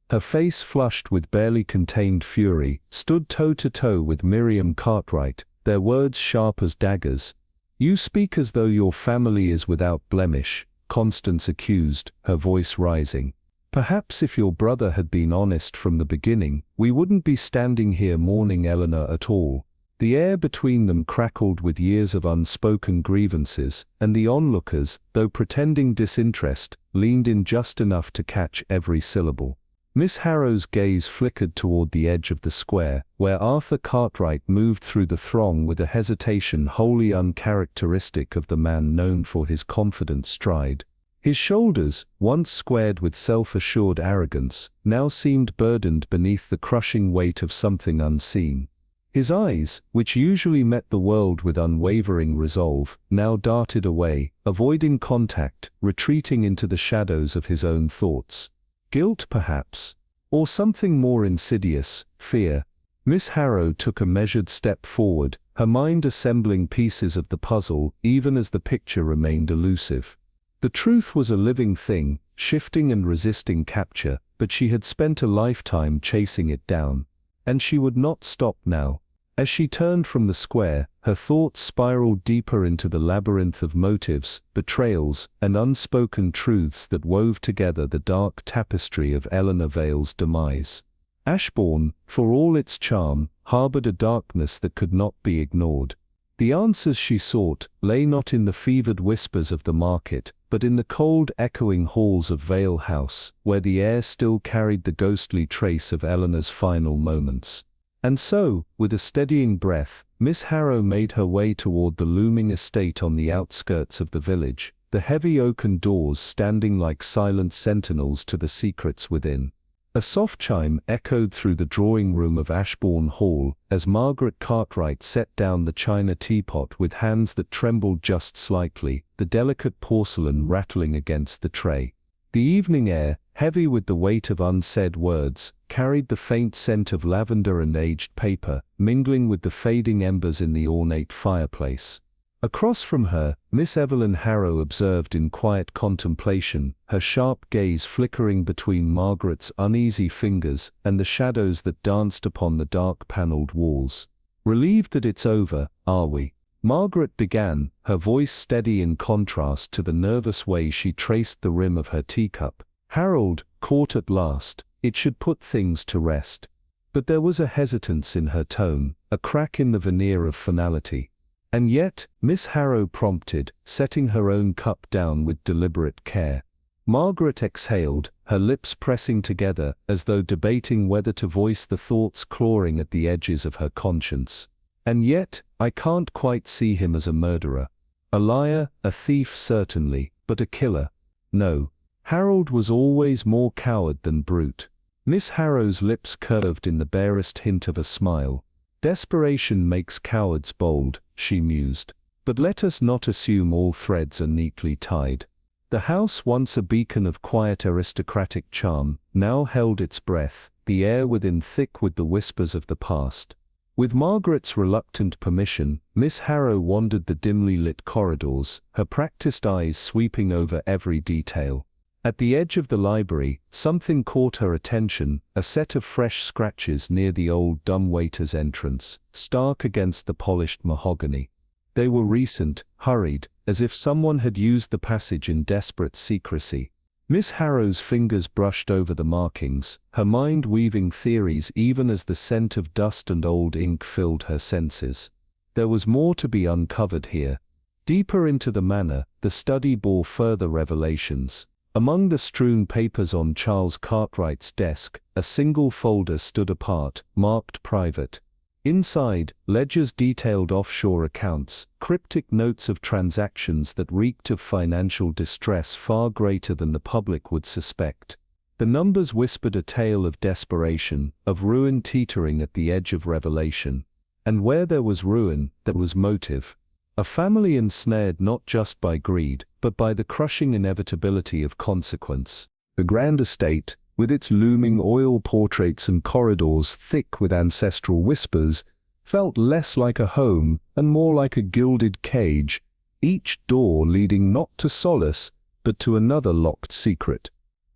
her face flushed with barely contained fury, stood toe-to-toe with Miriam Cartwright, their words sharp as daggers. "You speak as though your family is without blemish," Constance accused, her voice rising. "Perhaps if your brother had been honest from the beginning, we wouldn't be standing here mourning Eleanor at all." The air between them crackled with years of unspoken grievances, and the onlookers, though pretending disinterest, leaned in just enough to catch every syllable. Miss Harrow's gaze flickered toward the edge of the square, where Arthur Cartwright moved through the throng with a hesitation wholly uncharacteristic of the man known for his confident stride. His shoulders, once squared with self-assured arrogance, now seemed burdened beneath the crushing weight of something unseen. His eyes, which usually met the world with unwavering resolve, now darted away, avoiding contact, retreating into the shadows of his own thoughts. Guilt, perhaps? Or something more insidious, fear? Miss Harrow took a measured step forward, her mind assembling pieces of the puzzle even as the picture remained elusive. The truth was a living thing, shifting and resisting capture, but she had spent a lifetime chasing it down. And she would not stop now. As she turned from the square, her thoughts spiraled deeper into the labyrinth of motives, betrayals, and unspoken truths that wove together the dark tapestry of Eleanor Vale's demise. Ashbourne, for all its charm, harbored a darkness that could not be ignored. The answers she sought lay not in the fevered whispers of the market, but in the cold echoing halls of Vale House, where the air still carried the ghostly trace of Eleanor's final moments. And so, with a steadying breath, Miss Harrow made her way toward the looming estate on the outskirts of the village, the heavy oaken doors standing like silent sentinels to the secrets within. A soft chime echoed through the drawing room of Ashbourne Hall as Margaret Cartwright set down the china teapot with hands that trembled just slightly, the delicate porcelain rattling against the tray. The evening air, heavy with the weight of unsaid words, carried the faint scent of lavender and aged paper, mingling with the fading embers in the ornate fireplace. Across from her, Miss Evelyn Harrow observed in quiet contemplation, her sharp gaze flickering between Margaret's uneasy fingers and the shadows that danced upon the dark-panelled walls. "Relieved that it's over, are we?" Margaret began, her voice steady in contrast to the nervous way she traced the rim of her teacup. Harold, caught at last, it should put things to rest. But there was a hesitance in her tone, a crack in the veneer of finality. "And yet," Miss Harrow prompted, setting her own cup down with deliberate care. Margaret exhaled, her lips pressing together as though debating whether to voice the thoughts clawing at the edges of her conscience. "And yet, I can't quite see him as a murderer. A liar, a thief certainly, but a killer. No. Harold was always more coward than brute." Miss Harrow's lips curved in the barest hint of a smile. "Desperation makes cowards bold," she mused. But let us not assume all threads are neatly tied. The house, once a beacon of quiet aristocratic charm, now held its breath, the air within thick with the whispers of the past. With Margaret's reluctant permission, Miss Harrow wandered the dimly lit corridors, her practiced eyes sweeping over every detail. At the edge of the library, something caught her attention, a set of fresh scratches near the old dumbwaiter's entrance, stark against the polished mahogany. They were recent, hurried, as if someone had used the passage in desperate secrecy. Miss Harrow's fingers brushed over the markings, her mind weaving theories even as the scent of dust and old ink filled her senses. There was more to be uncovered here. Deeper into the manor, the study bore further revelations. Among the strewn papers on Charles Cartwright's desk, a single folder stood apart, marked private. Inside, ledgers detailed offshore accounts, cryptic notes of transactions that reeked of financial distress far greater than the public would suspect. The numbers whispered a tale of desperation, of ruin teetering at the edge of revelation. And where there was ruin, there was motive. A family ensnared not just by greed, but by the crushing inevitability of consequence. The grand estate, with its looming oil portraits and corridors thick with ancestral whispers, felt less like a home and more like a gilded cage, each door leading not to solace, but to another locked secret.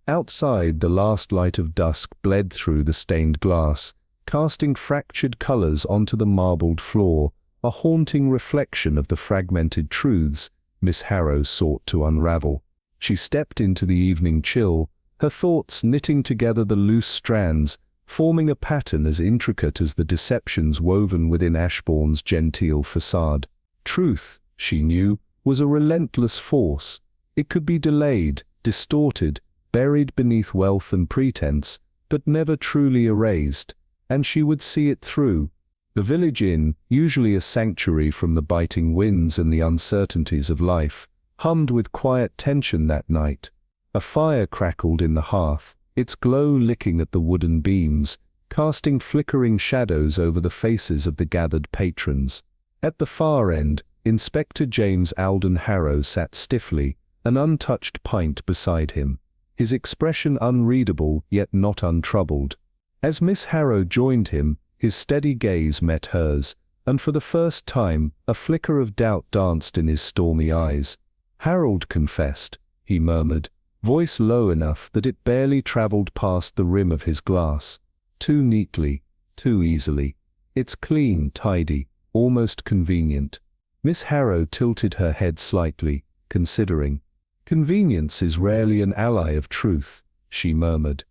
Outside, the last light of dusk bled through the stained glass, casting fractured colors onto the marbled floor, a haunting reflection of the fragmented truths Miss Harrow sought to unravel. She stepped into the evening chill, her thoughts knitting together the loose strands, forming a pattern as intricate as the deceptions woven within Ashbourne's genteel facade. Truth, she knew, was a relentless force. It could be delayed, distorted, buried beneath wealth and pretense, but never truly erased, and she would see it through. The village inn, usually a sanctuary from the biting winds and the uncertainties of life, hummed with quiet tension that night. A fire crackled in the hearth, its glow licking at the wooden beams, casting flickering shadows over the faces of the gathered patrons. At the far end, Inspector James Alden Harrow sat stiffly, an untouched pint beside him, his expression unreadable yet not untroubled. As Miss Harrow joined him, his steady gaze met hers, and for the first time, a flicker of doubt danced in his stormy eyes. "Harold confessed," he murmured, voice low enough that it barely traveled past the rim of his glass. "Too neatly, too easily. It's clean, tidy, almost convenient." Miss Harrow tilted her head slightly, considering. "Convenience is rarely an ally of truth," she murmured.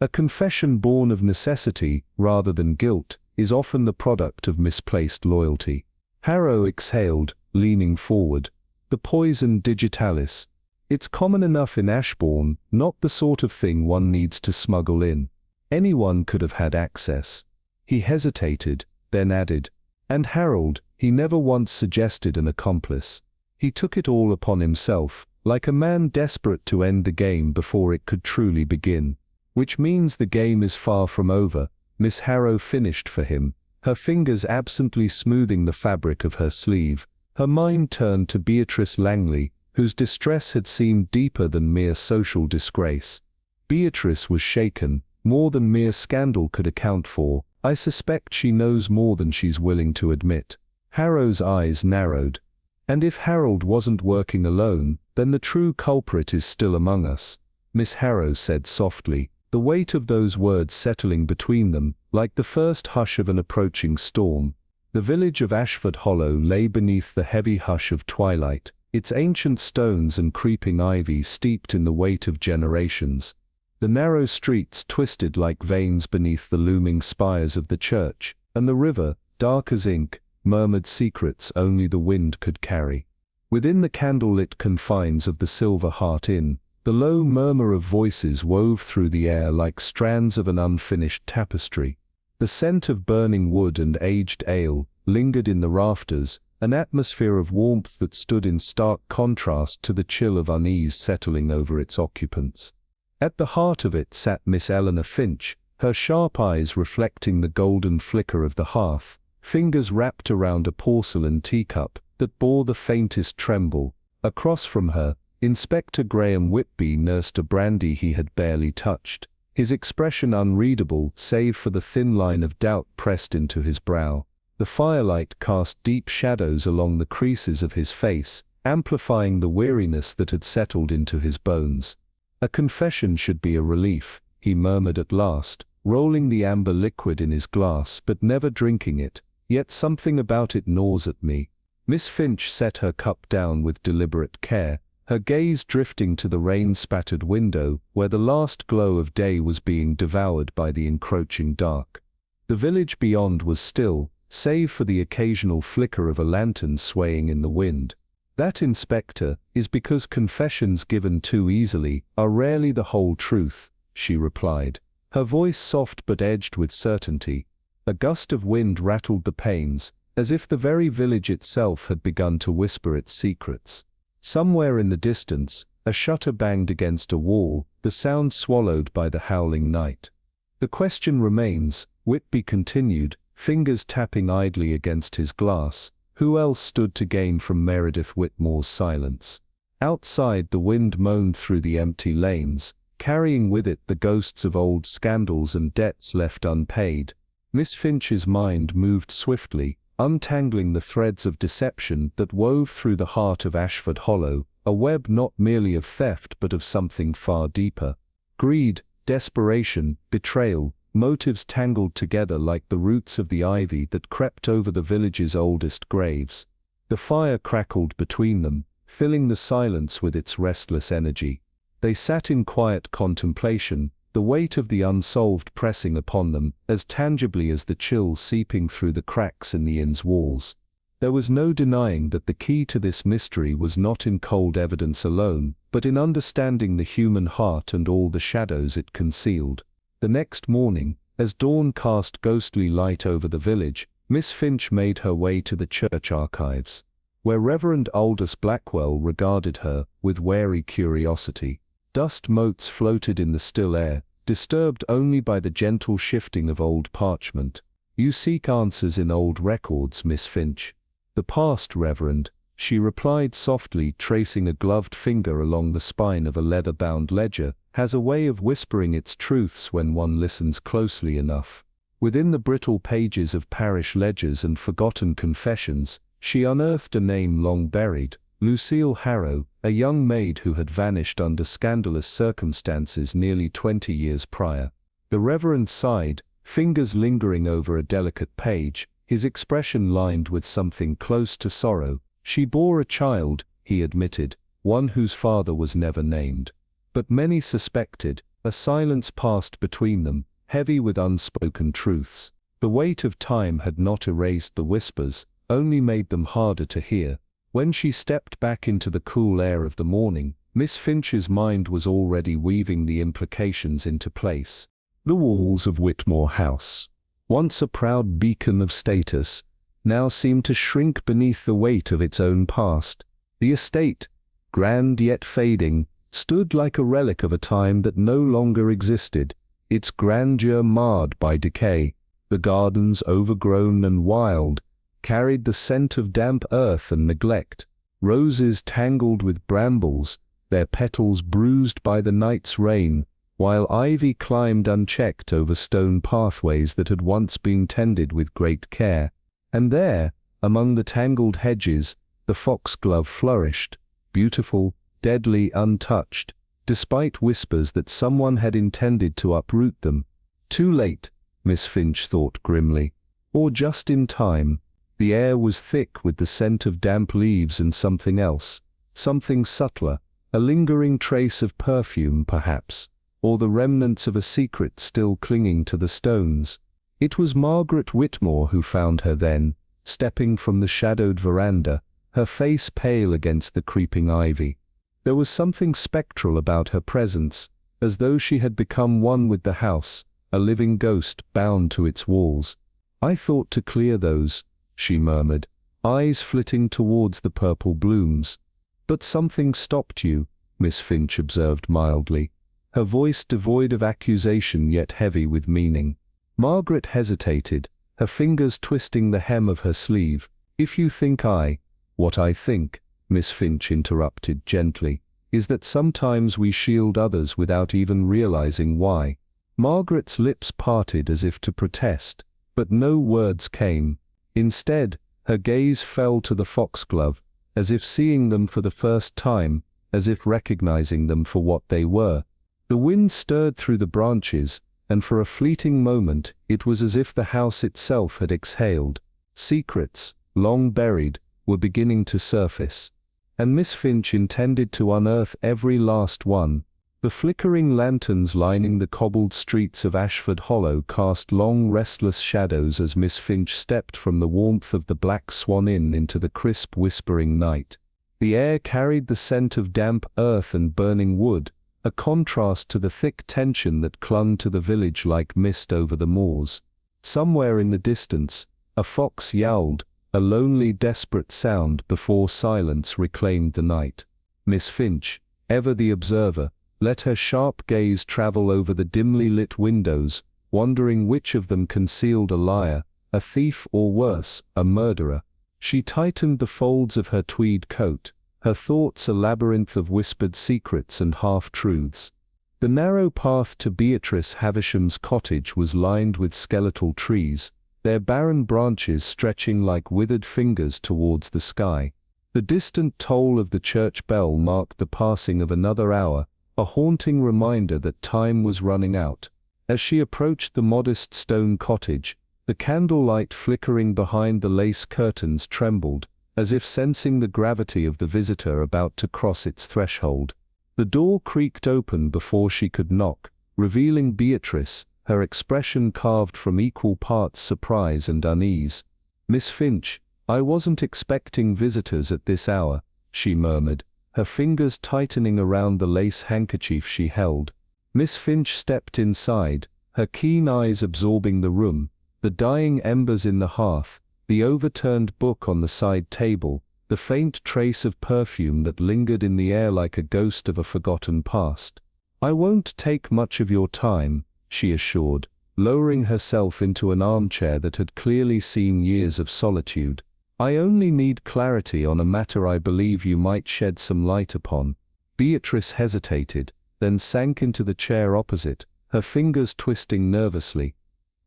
"A confession born of necessity, rather than guilt, is often the product of misplaced loyalty." Harrow exhaled, leaning forward. "The poison digitalis. It's common enough in Ashbourne, not the sort of thing one needs to smuggle in. Anyone could have had access." He hesitated, then added, "And Harold, he never once suggested an accomplice. He took it all upon himself, like a man desperate to end the game before it could truly begin." "Which means the game is far from over," Miss Harrow finished for him, her fingers absently smoothing the fabric of her sleeve. Her mind turned to Beatrice Langley, whose distress had seemed deeper than mere social disgrace. Beatrice was shaken, more than mere scandal could account for. "I suspect she knows more than she's willing to admit." Harrow's eyes narrowed. "And if Harold wasn't working alone, then the true culprit is still among us," Miss Harrow said softly, the weight of those words settling between them, like the first hush of an approaching storm. The village of Ashford Hollow lay beneath the heavy hush of twilight, its ancient stones and creeping ivy steeped in the weight of generations. The narrow streets twisted like veins beneath the looming spires of the church, and the river, dark as ink, murmured secrets only the wind could carry. Within the candle-lit confines of the Silver Hart Inn, the low murmur of voices wove through the air like strands of an unfinished tapestry. The scent of burning wood and aged ale lingered in the rafters, an atmosphere of warmth that stood in stark contrast to the chill of unease settling over its occupants. At the heart of it sat Miss Eleanor Finch, her sharp eyes reflecting the golden flicker of the hearth, fingers wrapped around a porcelain teacup, that bore the faintest tremble. Across from her, Inspector Graham Whitby nursed a brandy he had barely touched, his expression unreadable save for the thin line of doubt pressed into his brow. The firelight cast deep shadows along the creases of his face, amplifying the weariness that had settled into his bones. "A confession should be a relief," he murmured at last, rolling the amber liquid in his glass but never drinking it, "yet something about it gnaws at me." Miss Finch set her cup down with deliberate care, her gaze drifting to the rain-spattered window where the last glow of day was being devoured by the encroaching dark. The village beyond was still, save for the occasional flicker of a lantern swaying in the wind. "That, Inspector, is because confessions given too easily are rarely the whole truth," she replied, her voice soft but edged with certainty. A gust of wind rattled the panes, as if the very village itself had begun to whisper its secrets. Somewhere in the distance, a shutter banged against a wall, the sound swallowed by the howling night. "The question remains," Whitby continued, fingers tapping idly against his glass, "who else stood to gain from Meredith Whitmore's silence?" Outside, the wind moaned through the empty lanes, carrying with it the ghosts of old scandals and debts left unpaid. Miss Finch's mind moved swiftly, untangling the threads of deception that wove through the heart of Ashford Hollow, a web not merely of theft but of something far deeper. Greed, desperation, betrayal, motives tangled together like the roots of the ivy that crept over the village's oldest graves. The fire crackled between them, filling the silence with its restless energy. They sat in quiet contemplation, the weight of the unsolved pressing upon them as tangibly as the chill seeping through the cracks in the inn's walls. There was no denying that the key to this mystery was not in cold evidence alone, but in understanding the human heart and all the shadows it concealed. The next morning, as dawn cast ghostly light over the village, Miss Finch made her way to the church archives, where Reverend Aldous Blackwell regarded her with wary curiosity. Dust motes floated in the still air, disturbed only by the gentle shifting of old parchment. "You seek answers in old records, Miss Finch." "The past, Reverend," she replied softly, tracing a gloved finger along the spine of a leather-bound ledger, "has a way of whispering its truths when one listens closely enough." Within the brittle pages of parish ledgers and forgotten confessions, she unearthed a name long buried, Lucille Harrow, a young maid who had vanished under scandalous circumstances nearly 20 years prior. The Reverend sighed, fingers lingering over a delicate page, his expression lined with something close to sorrow. "She bore a child," he admitted, "one whose father was never named. But many suspected." A silence passed between them, heavy with unspoken truths. The weight of time had not erased the whispers, only made them harder to hear. When she stepped back into the cool air of the morning, Miss Finch's mind was already weaving the implications into place. The walls of Whitmore House, once a proud beacon of status, now seemed to shrink beneath the weight of its own past. The estate, grand yet fading, stood like a relic of a time that no longer existed, its grandeur marred by decay. The gardens, overgrown and wild, carried the scent of damp earth and neglect. Roses tangled with brambles, their petals bruised by the night's rain, while ivy climbed unchecked over stone pathways that had once been tended with great care. And there, among the tangled hedges, the foxglove flourished, beautiful, deadly untouched, despite whispers that someone had intended to uproot them. Too late, Miss Finch thought grimly, or just in time. The air was thick with the scent of damp leaves and something else, something subtler, a lingering trace of perfume perhaps, or the remnants of a secret still clinging to the stones. It was Margaret Whitmore who found her then, stepping from the shadowed veranda, her face pale against the creeping ivy. There was something spectral about her presence, as though she had become one with the house, a living ghost bound to its walls. "I thought to clear those," she murmured, eyes flitting towards the purple blooms. "But something stopped you," Miss Finch observed mildly, her voice devoid of accusation yet heavy with meaning. Margaret hesitated, her fingers twisting the hem of her sleeve. "If you think I, "What I think," Miss Finch interrupted gently, "is that sometimes we shield others without even realizing why." Margaret's lips parted as if to protest, but no words came. Instead, her gaze fell to the foxglove, as if seeing them for the first time, as if recognizing them for what they were. The wind stirred through the branches, and for a fleeting moment it was as if the house itself had exhaled. Secrets, long buried, were beginning to surface. And Miss Finch intended to unearth every last one. The flickering lanterns lining the cobbled streets of Ashford Hollow cast long restless shadows as Miss Finch stepped from the warmth of the Black Swan Inn into the crisp whispering night. The air carried the scent of damp earth and burning wood, a contrast to the thick tension that clung to the village like mist over the moors. Somewhere in the distance, a fox yowled, a lonely desperate sound before silence reclaimed the night. Miss Finch, ever the observer, let her sharp gaze travel over the dimly lit windows, wondering which of them concealed a liar, a thief, or worse, a murderer. She tightened the folds of her tweed coat, her thoughts a labyrinth of whispered secrets and half-truths. The narrow path to Beatrice Havisham's cottage was lined with skeletal trees, their barren branches stretching like withered fingers towards the sky. The distant toll of the church bell marked the passing of another hour, a haunting reminder that time was running out. As she approached the modest stone cottage, the candlelight flickering behind the lace curtains trembled, as if sensing the gravity of the visitor about to cross its threshold. The door creaked open before she could knock, revealing Beatrice, her expression carved from equal parts surprise and unease. "Miss Finch, I wasn't expecting visitors at this hour," she murmured, her fingers tightening around the lace handkerchief she held. Miss Finch stepped inside, her keen eyes absorbing the room, the dying embers in the hearth, the overturned book on the side table, the faint trace of perfume that lingered in the air like a ghost of a forgotten past. "I won't take much of your time," she assured, lowering herself into an armchair that had clearly seen years of solitude. "I only need clarity on a matter I believe you might shed some light upon." Beatrice hesitated, then sank into the chair opposite, her fingers twisting nervously.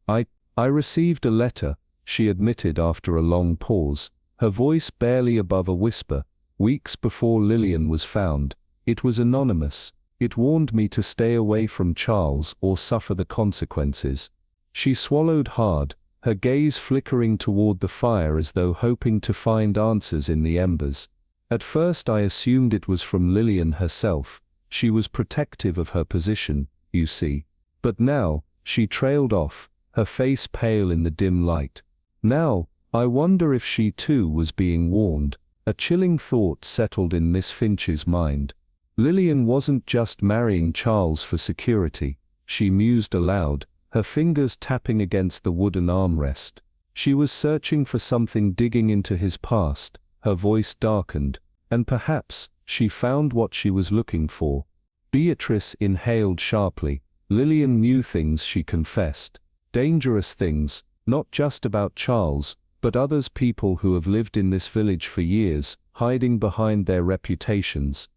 I received a letter," she admitted after a long pause, her voice barely above a whisper, "weeks before Lillian was found. It was anonymous. It warned me to stay away from Charles or suffer the consequences." She swallowed hard, her gaze flickering toward the fire as though hoping to find answers in the embers. "At first I assumed it was from Lillian herself. She was protective of her position, you see. But now," she trailed off, her face pale in the dim light. "Now, I wonder if she too was being warned." A chilling thought settled in Miss Finch's mind. Lillian wasn't just marrying Charles for security, she mused aloud, her fingers tapping against the wooden armrest. She was searching for something, digging into his past. Her voice darkened, and perhaps she found what she was looking for. Beatrice inhaled sharply. Lillian knew things, she confessed. Dangerous things, not just about Charles, but others, people who have lived in this village for years, hiding behind their reputations.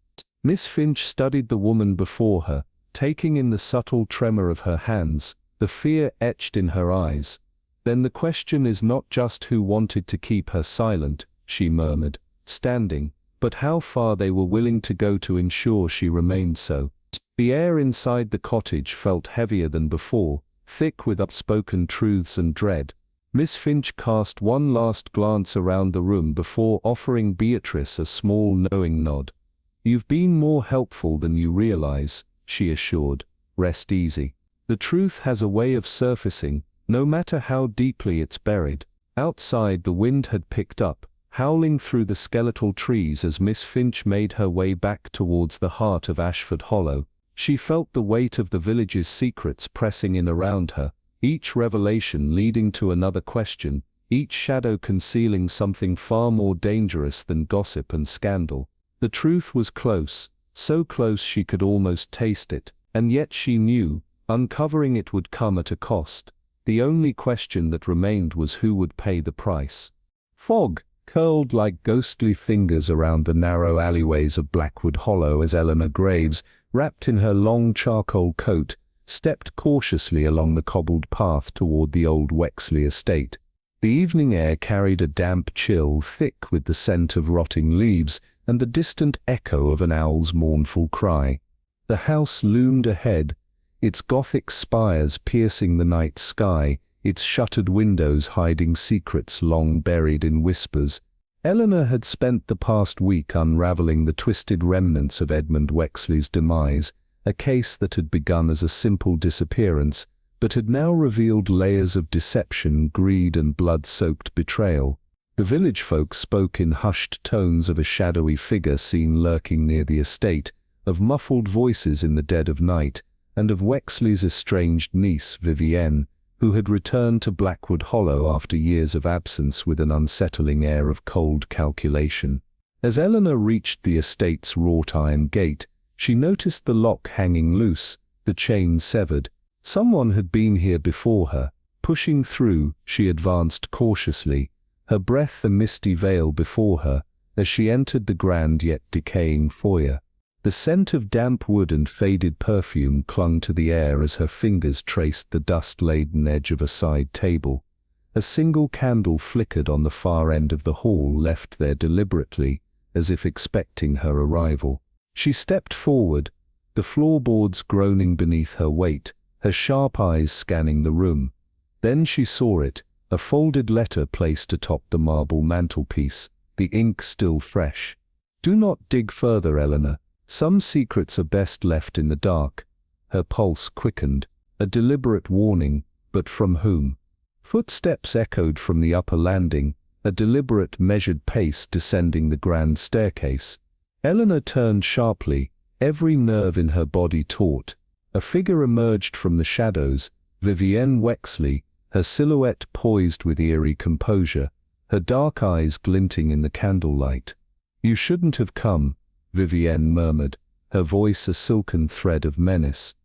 Miss Finch studied the woman before her, taking in the subtle tremor of her hands, the fear etched in her eyes. "Then the question is not just who wanted to keep her silent," she murmured, standing, "but how far they were willing to go to ensure she remained so." The air inside the cottage felt heavier than before, thick with unspoken truths and dread. Miss Finch cast one last glance around the room before offering Beatrice a small knowing nod. "You've been more helpful than you realize," she assured. "Rest easy. The truth has a way of surfacing, no matter how deeply it's buried." Outside, the wind had picked up, howling through the skeletal trees as Miss Finch made her way back towards the heart of Ashford Hollow. She felt the weight of the village's secrets pressing in around her, each revelation leading to another question, each shadow concealing something far more dangerous than gossip and scandal. The truth was close, so close she could almost taste it, and yet she knew, uncovering it would come at a cost. The only question that remained was who would pay the price. Fog curled like ghostly fingers around the narrow alleyways of Blackwood Hollow as Eleanor Graves, wrapped in her long charcoal coat, stepped cautiously along the cobbled path toward the old Wexley estate. The evening air carried a damp chill thick with the scent of rotting leaves and the distant echo of an owl's mournful cry. The house loomed ahead, its Gothic spires piercing the night sky, its shuttered windows hiding secrets long buried in whispers. Eleanor had spent the past week unraveling the twisted remnants of Edmund Wexley's demise, a case that had begun as a simple disappearance, but had now revealed layers of deception, greed and blood-soaked betrayal. The village folk spoke in hushed tones of a shadowy figure seen lurking near the estate, of muffled voices in the dead of night, and of Wexley's estranged niece, Vivienne, who had returned to Blackwood Hollow after years of absence with an unsettling air of cold calculation. As Eleanor reached the estate's wrought-iron gate, she noticed the lock hanging loose, the chain severed. Someone had been here before her. Pushing through, she advanced cautiously, her breath a misty veil before her, as she entered the grand yet decaying foyer. The scent of damp wood and faded perfume clung to the air as her fingers traced the dust-laden edge of a side table. A single candle flickered on the far end of the hall, left there deliberately, as if expecting her arrival. She stepped forward, the floorboards groaning beneath her weight, her sharp eyes scanning the room. Then she saw it, a folded letter placed atop the marble mantelpiece, the ink still fresh. "Do not dig further, Eleanor. Some secrets are best left in the dark." Her pulse quickened, a deliberate warning, but from whom? Footsteps echoed from the upper landing, a deliberate, measured pace descending the grand staircase. Eleanor turned sharply, every nerve in her body taut. A figure emerged from the shadows, Vivienne Wexley, her silhouette poised with eerie composure, her dark eyes glinting in the candlelight. "You shouldn't have come," Vivienne murmured, her voice a silken thread of menace.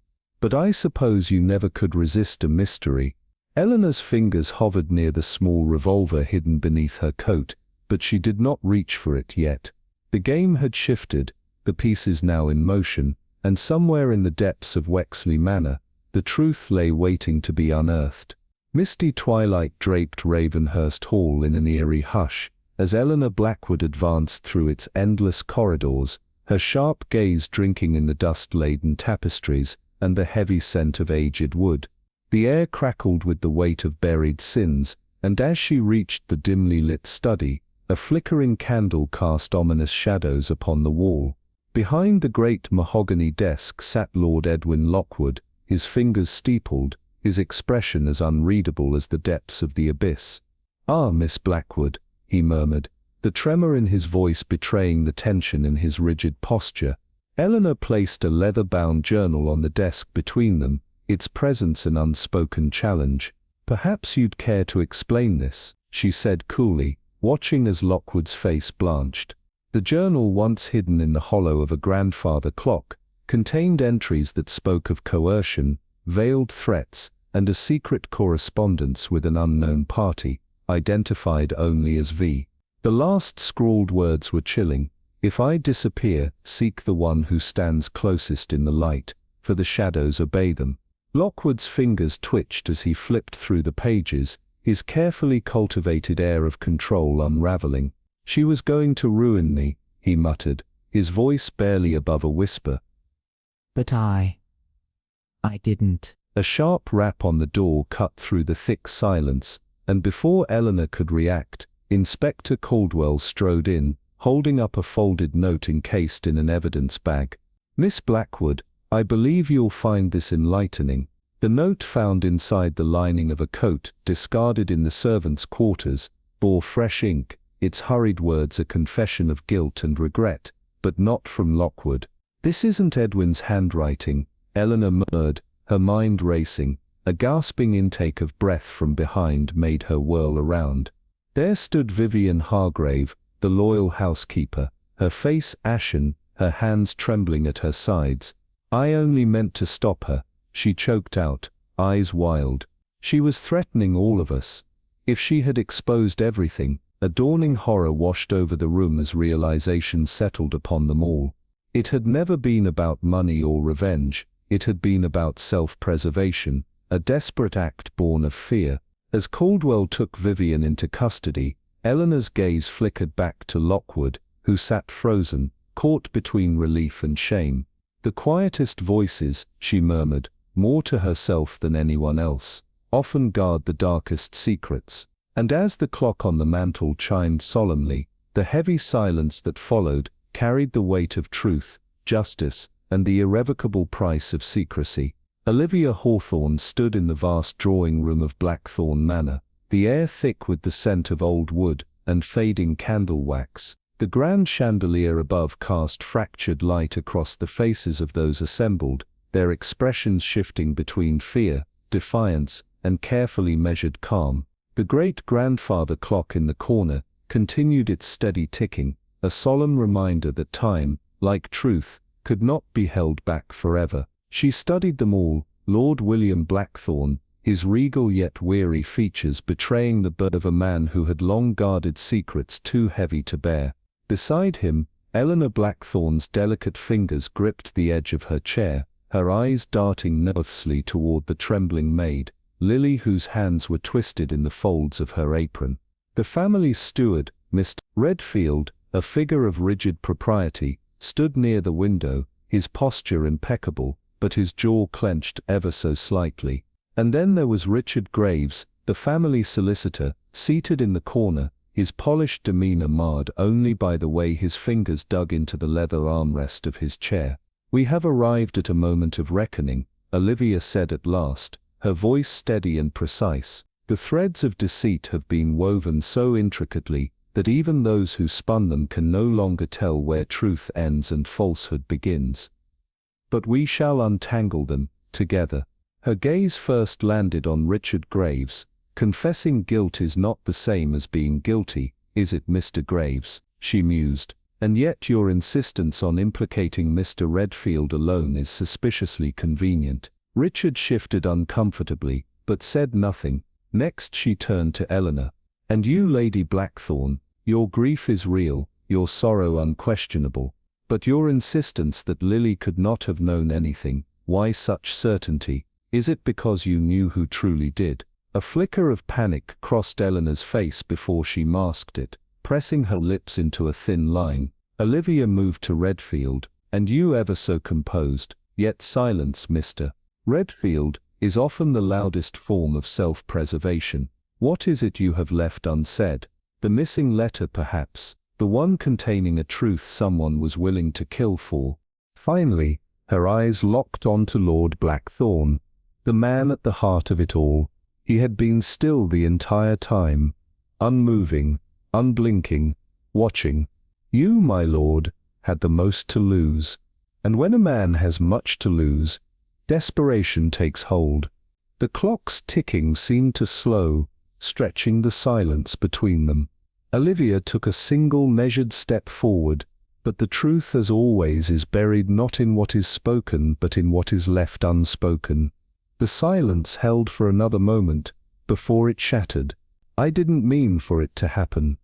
"But I suppose you never could resist a mystery." Eleanor's fingers hovered near the small revolver hidden beneath her coat, but she did not reach for it yet. The game had shifted, the pieces now in motion, and somewhere in the depths of Wexley Manor, the truth lay waiting to be unearthed. Misty twilight draped Ravenhurst Hall in an eerie hush, as Eleanor Blackwood advanced through its endless corridors, her sharp gaze drinking in the dust-laden tapestries and the heavy scent of aged wood. The air crackled with the weight of buried sins, and as she reached the dimly lit study, a flickering candle cast ominous shadows upon the wall. Behind the great mahogany desk sat Lord Edwin Lockwood, his fingers steepled, his expression as unreadable as the depths of the abyss. "Ah, Miss Blackwood," he murmured, the tremor in his voice betraying the tension in his rigid posture. Eleanor placed a leather-bound journal on the desk between them, its presence an unspoken challenge. "Perhaps you'd care to explain this," she said coolly, watching as Lockwood's face blanched. The journal, once hidden in the hollow of a grandfather clock, contained entries that spoke of coercion, veiled threats, and a secret correspondence with an unknown party, identified only as V. The last scrawled words were chilling. "If I disappear, seek the one who stands closest in the light, for the shadows obey them." Lockwood's fingers twitched as he flipped through the pages, his carefully cultivated air of control unraveling. "She was going to ruin me," he muttered, his voice barely above a whisper. "But I didn't." A sharp rap on the door cut through the thick silence, and before Eleanor could react, Inspector Caldwell strode in, holding up a folded note encased in an evidence bag. "Miss Blackwood, I believe you'll find this enlightening." The note, found inside the lining of a coat discarded in the servants' quarters, bore fresh ink, its hurried words a confession of guilt and regret, but not from Lockwood. "This isn't Edwin's handwriting," Eleanor murmured, her mind racing. A gasping intake of breath from behind made her whirl around. There stood Vivian Hargrave, the loyal housekeeper, her face ashen, her hands trembling at her sides. "I only meant to stop her," she choked out, eyes wild. "She was threatening all of us. If she had exposed everything, A dawning horror washed over the room as realization settled upon them all. It had never been about money or revenge, it had been about self-preservation, a desperate act born of fear. As Caldwell took Vivian into custody, Eleanor's gaze flickered back to Lockwood, who sat frozen, caught between relief and shame. "The quietest voices," she murmured, more to herself than anyone else, "often guard the darkest secrets." And as the clock on the mantel chimed solemnly, the heavy silence that followed carried the weight of truth, justice, and the irrevocable price of secrecy. Olivia Hawthorne stood in the vast drawing-room of Blackthorn Manor, the air thick with the scent of old wood and fading candle wax. The grand chandelier above cast fractured light across the faces of those assembled, their expressions shifting between fear, defiance, and carefully measured calm. The great-grandfather clock in the corner continued its steady ticking, a solemn reminder that time, like truth, could not be held back forever. She studied them all, Lord William Blackthorn, his regal yet weary features betraying the birth of a man who had long guarded secrets too heavy to bear. Beside him, Eleanor Blackthorn's delicate fingers gripped the edge of her chair, her eyes darting nervously toward the trembling maid, Lily, whose hands were twisted in the folds of her apron. The family's steward, Mr. Redfield, a figure of rigid propriety, stood near the window, his posture impeccable, but his jaw clenched ever so slightly. And then there was Richard Graves, the family solicitor, seated in the corner, his polished demeanor marred only by the way his fingers dug into the leather armrest of his chair. "We have arrived at a moment of reckoning," Olivia said at last, her voice steady and precise. "The threads of deceit have been woven so intricately that even those who spun them can no longer tell where truth ends and falsehood begins. But we shall untangle them, together." Her gaze first landed on Richard Graves. "Confessing guilt is not the same as being guilty, is it, Mr. Graves?" she mused. "And yet your insistence on implicating Mr. Redfield alone is suspiciously convenient." Richard shifted uncomfortably, but said nothing. Next she turned to Eleanor. "And you, Lady Blackthorn, your grief is real, your sorrow unquestionable. But your insistence that Lily could not have known anything, why such certainty? Is it because you knew who truly did?" A flicker of panic crossed Eleanor's face before she masked it, pressing her lips into a thin line. Olivia moved to Redfield. "And you ever so composed, yet silence, Mr. Redfield, is often the loudest form of self-preservation. What is it you have left unsaid? The missing letter perhaps, the one containing a truth someone was willing to kill for." Finally, her eyes locked onto Lord Blackthorn, the man at the heart of it all. He had been still the entire time, unmoving, unblinking, watching. "You, my lord, had the most to lose. And when a man has much to lose, desperation takes hold." The clock's ticking seemed to slow, stretching the silence between them. Olivia took a single measured step forward, but the truth, as always, is buried not in what is spoken but in what is left unspoken. The silence held for another moment, before it shattered. "I didn't mean for it to happen."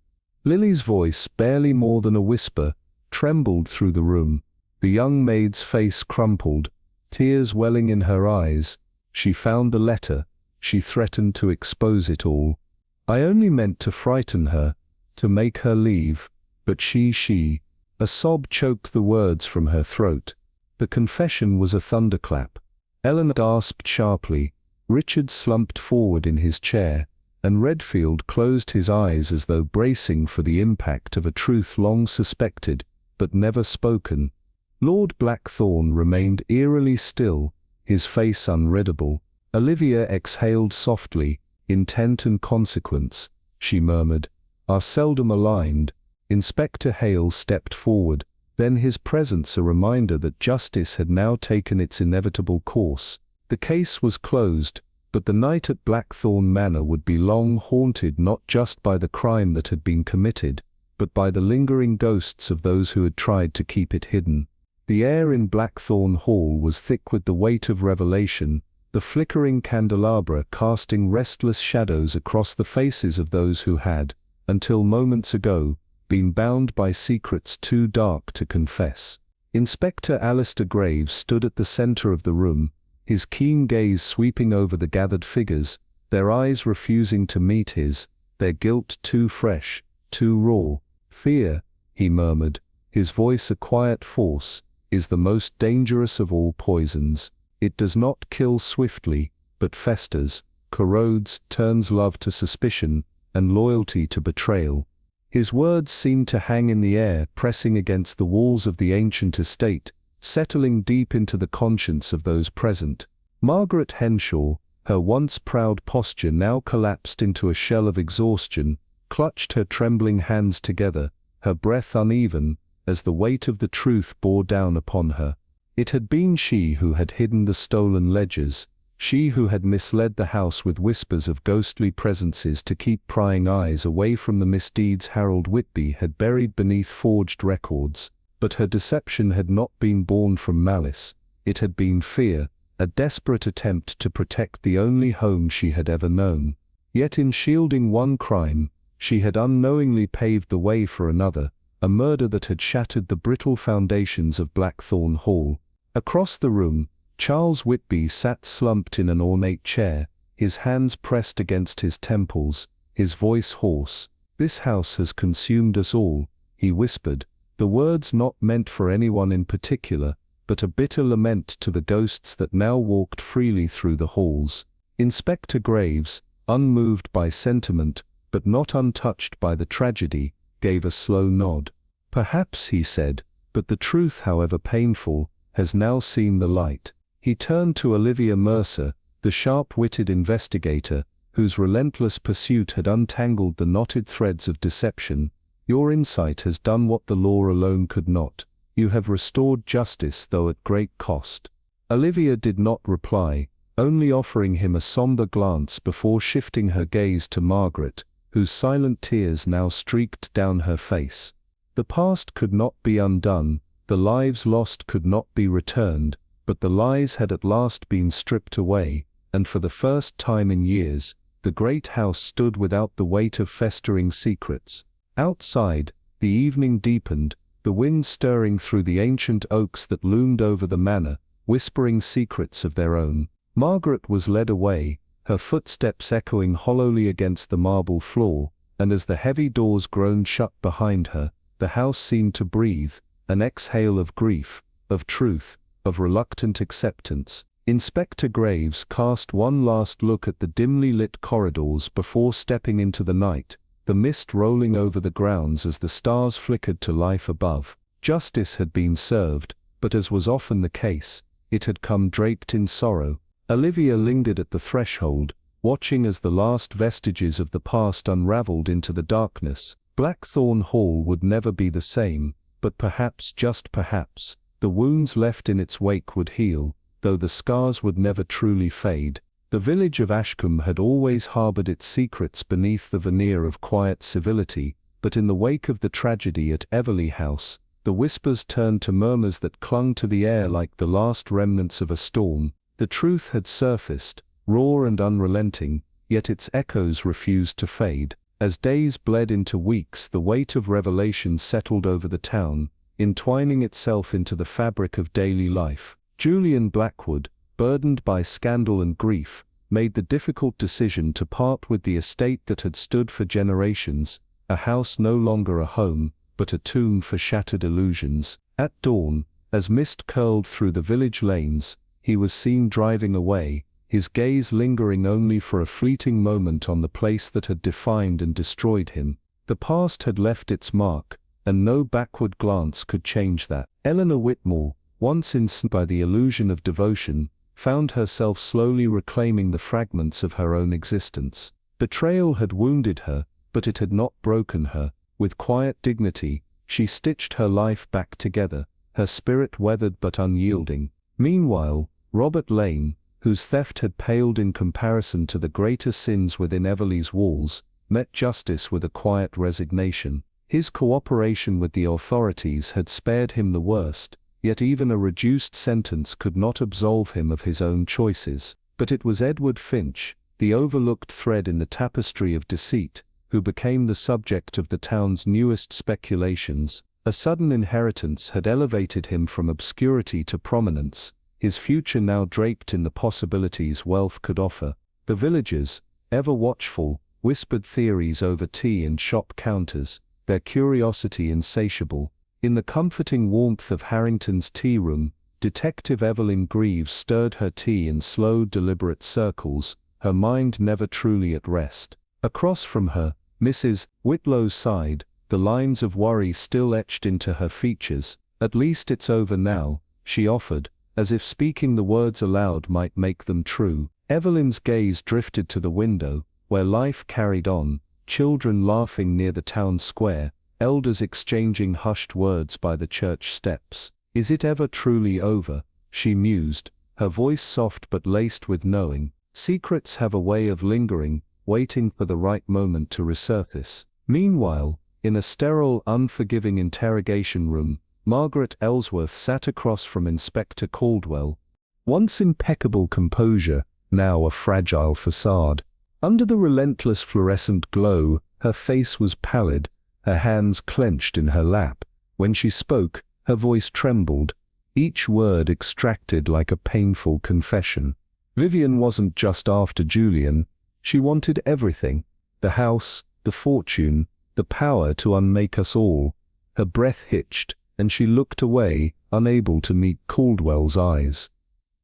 Lily's voice, barely more than a whisper, trembled through the room. The young maid's face crumpled, tears welling in her eyes. She found the letter. She threatened to expose it all. "I only meant to frighten her, to make her leave." But she... A sob choked the words from her throat. The confession was a thunderclap. Eleanor gasped sharply. Richard slumped forward in his chair, and Redfield closed his eyes as though bracing for the impact of a truth long suspected, but never spoken. Lord Blackthorn remained eerily still, his face unreadable. Olivia exhaled softly, intent and consequence. She murmured, "Are seldom aligned." Inspector Hale stepped forward, then his presence a reminder that justice had now taken its inevitable course. The case was closed, but the night at Blackthorn Manor would be long haunted not just by the crime that had been committed, but by the lingering ghosts of those who had tried to keep it hidden. The air in Blackthorn Hall was thick with the weight of revelation, the flickering candelabra casting restless shadows across the faces of those who had, until moments ago, been bound by secrets too dark to confess. Inspector Alistair Graves stood at the center of the room, his keen gaze sweeping over the gathered figures, their eyes refusing to meet his, their guilt too fresh, too raw. "Fear," he murmured, his voice a quiet force, "is the most dangerous of all poisons. It does not kill swiftly, but festers, corrodes, turns love to suspicion, and loyalty to betrayal." His words seemed to hang in the air, pressing against the walls of the ancient estate, settling deep into the conscience of those present. Margaret Henshaw, her once proud posture now collapsed into a shell of exhaustion, clutched her trembling hands together, her breath uneven, as the weight of the truth bore down upon her. It had been she who had hidden the stolen ledgers, she who had misled the house with whispers of ghostly presences to keep prying eyes away from the misdeeds Harold Whitby had buried beneath forged records. But her deception had not been born from malice, it had been fear, a desperate attempt to protect the only home she had ever known. Yet in shielding one crime, she had unknowingly paved the way for another, a murder that had shattered the brittle foundations of Blackthorn Hall. Across the room, Charles Whitby sat slumped in an ornate chair, his hands pressed against his temples, his voice hoarse. "This house has consumed us all," he whispered, the words not meant for anyone in particular, but a bitter lament to the ghosts that now walked freely through the halls. Inspector Graves, unmoved by sentiment, but not untouched by the tragedy, gave a slow nod. "Perhaps," he said, "but the truth, however painful, has now seen the light." He turned to Olivia Mercer, the sharp-witted investigator, whose relentless pursuit had untangled the knotted threads of deception. "Your insight has done what the law alone could not. You have restored justice, though at great cost." Olivia did not reply, only offering him a somber glance before shifting her gaze to Margaret, whose silent tears now streaked down her face. The past could not be undone, the lives lost could not be returned, but the lies had at last been stripped away, and for the first time in years, the great house stood without the weight of festering secrets. Outside, the evening deepened, the wind stirring through the ancient oaks that loomed over the manor, whispering secrets of their own. Margaret was led away, her footsteps echoing hollowly against the marble floor, and as the heavy doors groaned shut behind her, the house seemed to breathe, an exhale of grief, of truth, of reluctant acceptance. Inspector Graves cast one last look at the dimly lit corridors before stepping into the night, the mist rolling over the grounds as the stars flickered to life above. Justice had been served, but as was often the case, it had come draped in sorrow. Olivia lingered at the threshold, watching as the last vestiges of the past unraveled into the darkness. Blackthorn Hall would never be the same, but perhaps, just perhaps, the wounds left in its wake would heal, though the scars would never truly fade. The village of Ashcombe had always harbored its secrets beneath the veneer of quiet civility, but in the wake of the tragedy at Everley House, the whispers turned to murmurs that clung to the air like the last remnants of a storm. The truth had surfaced, raw and unrelenting, yet its echoes refused to fade. As days bled into weeks, the weight of revelation settled over the town, entwining itself into the fabric of daily life. Julian Blackwood, burdened by scandal and grief, made the difficult decision to part with the estate that had stood for generations, a house no longer a home, but a tomb for shattered illusions. At dawn, as mist curled through the village lanes, he was seen driving away, his gaze lingering only for a fleeting moment on the place that had defined and destroyed him. The past had left its mark, and no backward glance could change that. Eleanor Whitmore, once ensnared by the illusion of devotion, found herself slowly reclaiming the fragments of her own existence. Betrayal had wounded her, but it had not broken her. With quiet dignity, she stitched her life back together, her spirit weathered but unyielding. Meanwhile, Robert Lane, whose theft had paled in comparison to the greater sins within Everley's walls, met justice with a quiet resignation. His cooperation with the authorities had spared him the worst, yet even a reduced sentence could not absolve him of his own choices. But it was Edward Finch, the overlooked thread in the tapestry of deceit, who became the subject of the town's newest speculations. A sudden inheritance had elevated him from obscurity to prominence, his future now draped in the possibilities wealth could offer. The villagers, ever watchful, whispered theories over tea and shop counters, their curiosity insatiable. In the comforting warmth of Harrington's tea room, Detective Evelyn Greaves stirred her tea in slow, deliberate circles, her mind never truly at rest. Across from her, Mrs. Whitlow sighed, the lines of worry still etched into her features. "At least it's over now," she offered, as if speaking the words aloud might make them true. Evelyn's gaze drifted to the window, where life carried on, children laughing near the town square, elders exchanging hushed words by the church steps. "Is it ever truly over?" she mused, her voice soft but laced with knowing. Secrets have a way of lingering, waiting for the right moment to resurface. Meanwhile, in a sterile, unforgiving interrogation room, Margaret Ellsworth sat across from Inspector Caldwell. Once impeccable composure, now a fragile facade. Under the relentless fluorescent glow, her face was pallid, her hands clenched in her lap. When she spoke, her voice trembled, each word extracted like a painful confession. Vivian wasn't just after Julian, she wanted everything: the house, the fortune, the power to unmake us all. Her breath hitched, and she looked away, unable to meet Caldwell's eyes.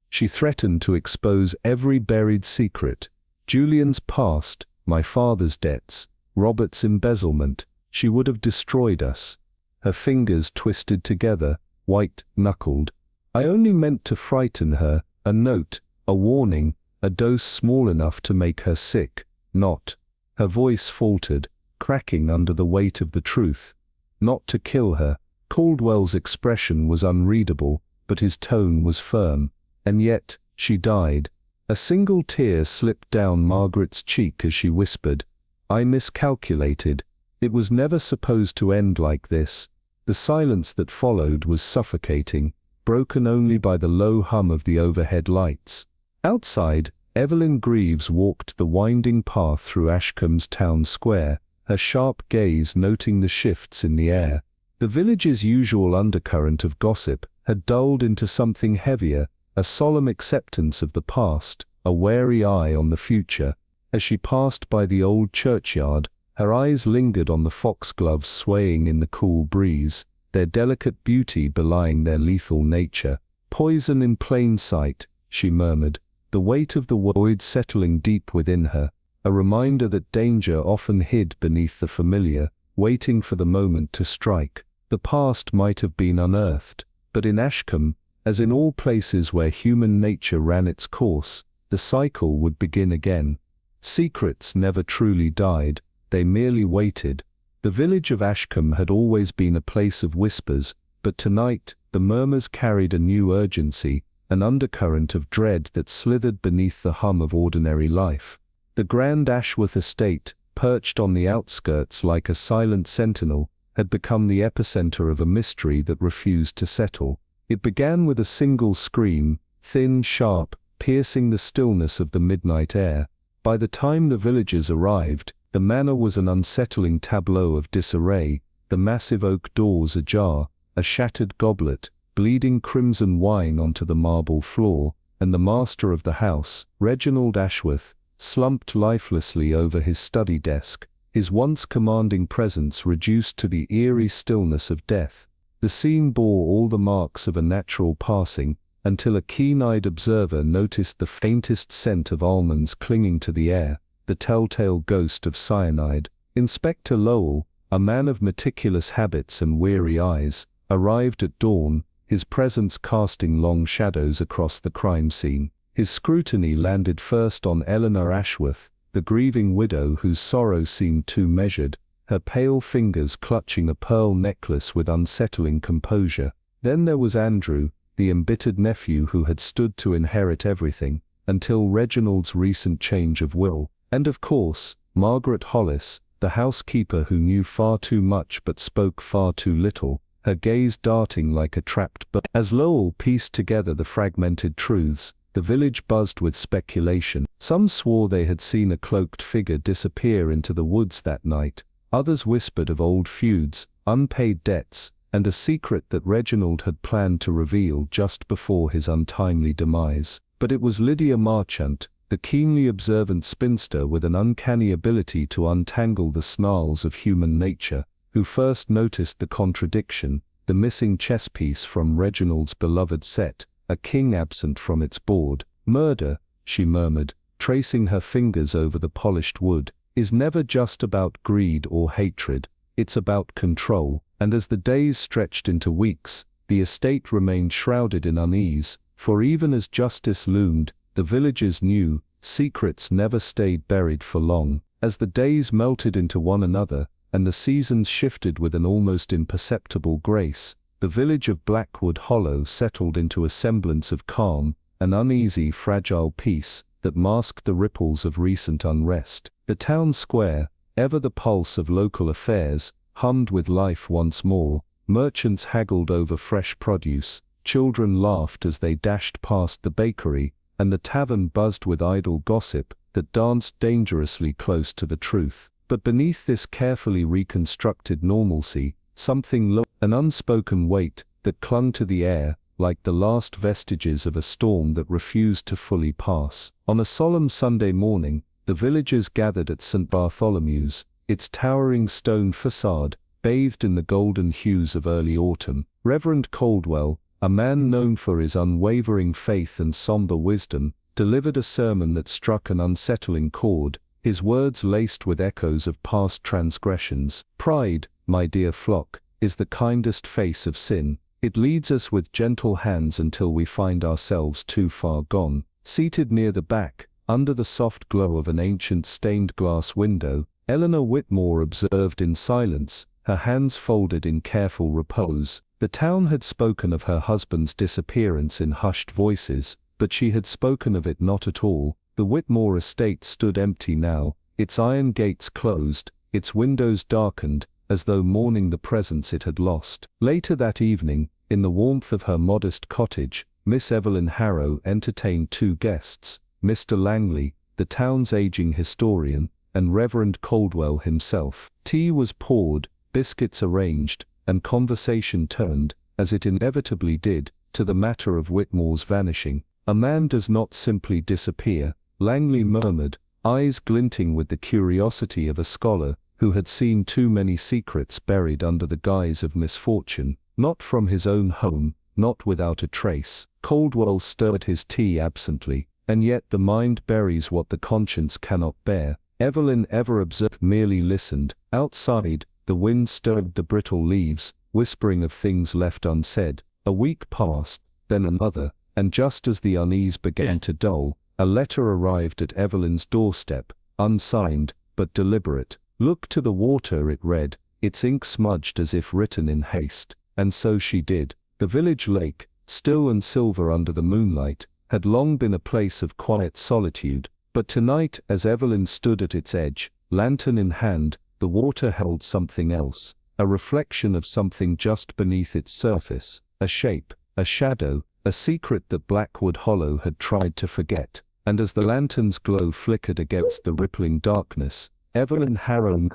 She threatened to expose every buried secret: Julian's past, my father's debts, Robert's embezzlement. She would have destroyed us. Her fingers twisted together, white-knuckled. "I only meant to frighten her, a note, a warning, a dose small enough to make her sick, not—" her voice faltered, cracking under the weight of the truth. "Not to kill her." Caldwell's expression was unreadable, but his tone was firm. "And yet, she died." A single tear slipped down Margaret's cheek as she whispered, "I miscalculated. It was never supposed to end like this." The silence that followed was suffocating, broken only by the low hum of the overhead lights. Outside, Evelyn Greaves walked the winding path through Ashcomb's town square, her sharp gaze noting the shifts in the air. The village's usual undercurrent of gossip had dulled into something heavier, a solemn acceptance of the past, a wary eye on the future. As she passed by the old churchyard, her eyes lingered on the foxgloves swaying in the cool breeze, their delicate beauty belying their lethal nature. "Poison in plain sight," she murmured, the weight of the void settling deep within her, a reminder that danger often hid beneath the familiar, waiting for the moment to strike. The past might have been unearthed, but in Ashcombe, as in all places where human nature ran its course, the cycle would begin again. Secrets never truly died, they merely waited. The village of Ashcombe had always been a place of whispers, but tonight the murmurs carried a new urgency, an undercurrent of dread that slithered beneath the hum of ordinary life. The grand Ashworth estate, perched on the outskirts like a silent sentinel, had become the epicenter of a mystery that refused to settle. It began with a single scream, thin, sharp, piercing the stillness of the midnight air. By the time the villagers arrived, the manor was an unsettling tableau of disarray, the massive oak doors ajar, a shattered goblet, bleeding crimson wine onto the marble floor, and the master of the house, Reginald Ashworth, slumped lifelessly over his study desk, his once commanding presence reduced to the eerie stillness of death. The scene bore all the marks of a natural passing, until a keen-eyed observer noticed the faintest scent of almonds clinging to the air, the telltale ghost of cyanide. Inspector Lowell, a man of meticulous habits and weary eyes, arrived at dawn, his presence casting long shadows across the crime scene. His scrutiny landed first on Eleanor Ashworth, the grieving widow whose sorrow seemed too measured, her pale fingers clutching a pearl necklace with unsettling composure. Then there was Andrew, the embittered nephew who had stood to inherit everything, until Reginald's recent change of will. And of course, Margaret Hollis, the housekeeper who knew far too much but spoke far too little, her gaze darting like a trapped bird. As Lowell pieced together the fragmented truths, The village buzzed with speculation. Some swore they had seen a cloaked figure disappear into the woods that night. Others whispered of old feuds, unpaid debts, and a secret that Reginald had planned to reveal just before his untimely demise. But it was Lydia Marchant, the keenly observant spinster with an uncanny ability to untangle the snarls of human nature, who first noticed the contradiction, the missing chess piece from Reginald's beloved set, a king absent from its board. Murder, she murmured, tracing her fingers over the polished wood, is never just about greed or hatred, it's about control. And as the days stretched into weeks, the estate remained shrouded in unease, for even as justice loomed, the villagers knew, secrets never stayed buried for long. As the days melted into one another, and the seasons shifted with an almost imperceptible grace, the village of Blackwood Hollow settled into a semblance of calm, an uneasy, fragile peace that masked the ripples of recent unrest. The town square, ever the pulse of local affairs, hummed with life once more. Merchants haggled over fresh produce, children laughed as they dashed past the bakery, and the tavern buzzed with idle gossip that danced dangerously close to the truth. But beneath this carefully reconstructed normalcy, something low, an unspoken weight that clung to the air, like the last vestiges of a storm that refused to fully pass. On a solemn Sunday morning, the villagers gathered at St. Bartholomew's, its towering stone facade, bathed in the golden hues of early autumn. Reverend Caldwell, a man known for his unwavering faith and somber wisdom, delivered a sermon that struck an unsettling chord, his words laced with echoes of past transgressions. Pride, my dear flock, is the kindest face of sin. It leads us with gentle hands until we find ourselves too far gone. Seated near the back, under the soft glow of an ancient stained glass window, Eleanor Whitmore observed in silence, her hands folded in careful repose. The town had spoken of her husband's disappearance in hushed voices, but she had spoken of it not at all. The Whitmore estate stood empty now, its iron gates closed, its windows darkened, as though mourning the presence it had lost. Later that evening, in the warmth of her modest cottage, Miss Evelyn Harrow entertained two guests, Mr. Langley, the town's aging historian, and Reverend Caldwell himself. Tea was poured, biscuits arranged, and conversation turned, as it inevitably did, to the matter of Whitmore's vanishing. A man does not simply disappear, Langley murmured, eyes glinting with the curiosity of a scholar who had seen too many secrets buried under the guise of misfortune. Not from his own home, not without a trace. Caldwell stirred his tea absently, and yet the mind buries what the conscience cannot bear. Evelyn ever observed, merely listened. Outside, the wind stirred the brittle leaves, whispering of things left unsaid. A week passed, then another, and just as the unease began to dull, a letter arrived at Evelyn's doorstep, unsigned, but deliberate. Look to the water, it read, its ink smudged as if written in haste. And so she did. The village lake, still and silver under the moonlight, had long been a place of quiet solitude, but tonight, as Evelyn stood at its edge, lantern in hand, the water held something else, a reflection of something just beneath its surface, a shape, a shadow, a secret that Blackwood Hollow had tried to forget. And as the lantern's glow flickered against the rippling darkness, Evelyn Harrow,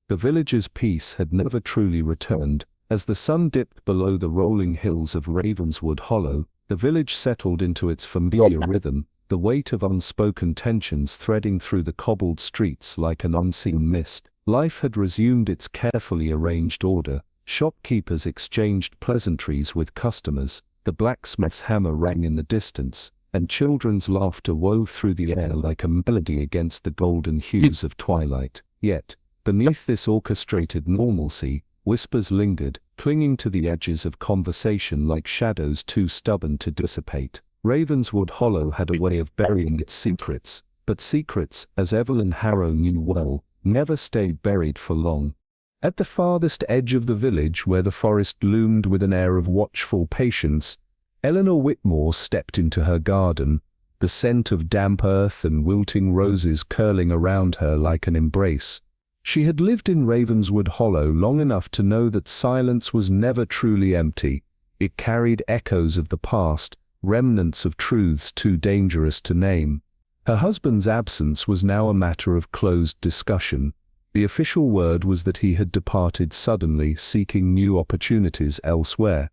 the village's peace had never truly returned. As the sun dipped below the rolling hills of Ravenswood Hollow, the village settled into its familiar rhythm, the weight of unspoken tensions threading through the cobbled streets like an unseen mist. Life had resumed its carefully arranged order. Shopkeepers exchanged pleasantries with customers, the blacksmith's hammer rang in the distance, and children's laughter wove through the air like a melody against the golden hues of twilight. Yet, beneath this orchestrated normalcy, whispers lingered, clinging to the edges of conversation like shadows too stubborn to dissipate. Ravenswood Hollow had a way of burying its secrets, but secrets, as Evelyn Harrow knew well, never stayed buried for long. At the farthest edge of the village, where the forest loomed with an air of watchful patience, Eleanor Whitmore stepped into her garden, the scent of damp earth and wilting roses curling around her like an embrace. She had lived in Ravenswood Hollow long enough to know that silence was never truly empty. It carried echoes of the past, remnants of truths too dangerous to name. Her husband's absence was now a matter of closed discussion. The official word was that he had departed suddenly, seeking new opportunities elsewhere.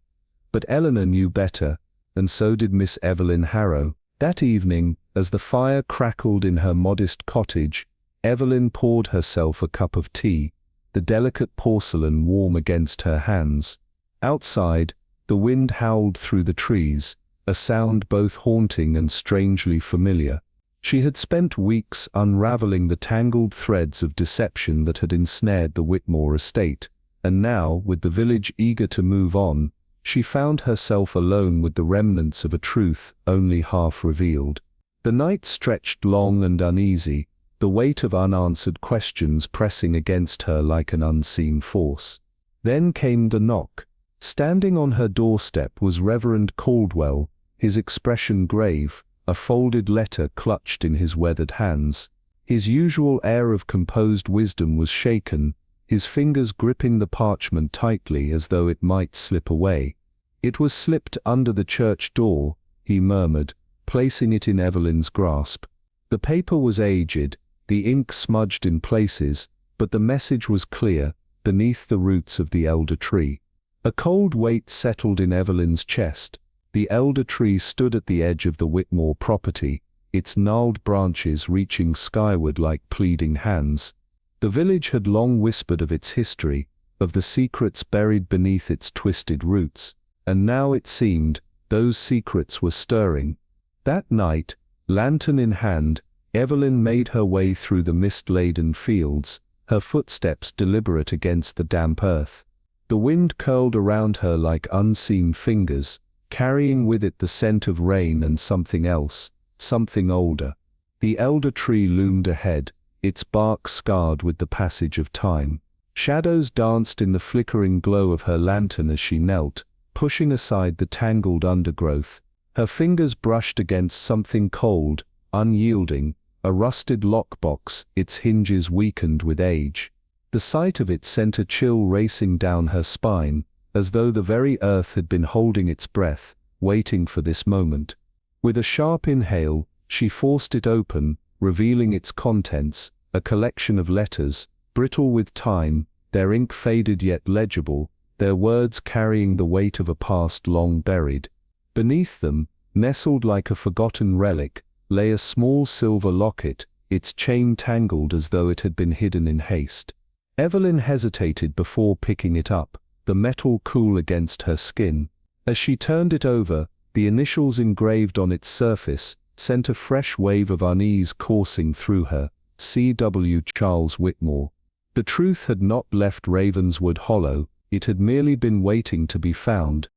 But Eleanor knew better, and so did Miss Evelyn Harrow. That evening, as the fire crackled in her modest cottage, Evelyn poured herself a cup of tea, the delicate porcelain warm against her hands. Outside, the wind howled through the trees, a sound both haunting and strangely familiar. She had spent weeks unraveling the tangled threads of deception that had ensnared the Whitmore estate, and now, with the village eager to move on, she found herself alone with the remnants of a truth only half revealed. The night stretched long and uneasy, the weight of unanswered questions pressing against her like an unseen force. Then came the knock. Standing on her doorstep was Reverend Caldwell, his expression grave, a folded letter clutched in his weathered hands. His usual air of composed wisdom was shaken, his fingers gripping the parchment tightly as though it might slip away. "It was slipped under the church door," he murmured, placing it in Evelyn's grasp. The paper was aged, the ink smudged in places, but the message was clear, beneath the roots of the elder tree. A cold weight settled in Evelyn's chest. The elder tree stood at the edge of the Whitmore property, its gnarled branches reaching skyward like pleading hands. The village had long whispered of its history, of the secrets buried beneath its twisted roots, and now it seemed, those secrets were stirring. That night, lantern in hand, Evelyn made her way through the mist-laden fields, her footsteps deliberate against the damp earth. The wind curled around her like unseen fingers, carrying with it the scent of rain and something else, something older. The elder tree loomed ahead, its bark scarred with the passage of time. Shadows danced in the flickering glow of her lantern as she knelt, pushing aside the tangled undergrowth. Her fingers brushed against something cold, unyielding, a rusted lockbox, its hinges weakened with age. The sight of it sent a chill racing down her spine, as though the very earth had been holding its breath, waiting for this moment. With a sharp inhale, she forced it open, revealing its contents, a collection of letters, brittle with time, their ink faded yet legible, their words carrying the weight of a past long buried. Beneath them, nestled like a forgotten relic, lay a small silver locket, its chain tangled as though it had been hidden in haste. Evelyn hesitated before picking it up, the metal cool against her skin. As she turned it over, the initials engraved on its surface sent a fresh wave of unease coursing through her, C.W. Charles Whitmore. The truth had not left Ravenswood Hollow, it had merely been waiting to be found,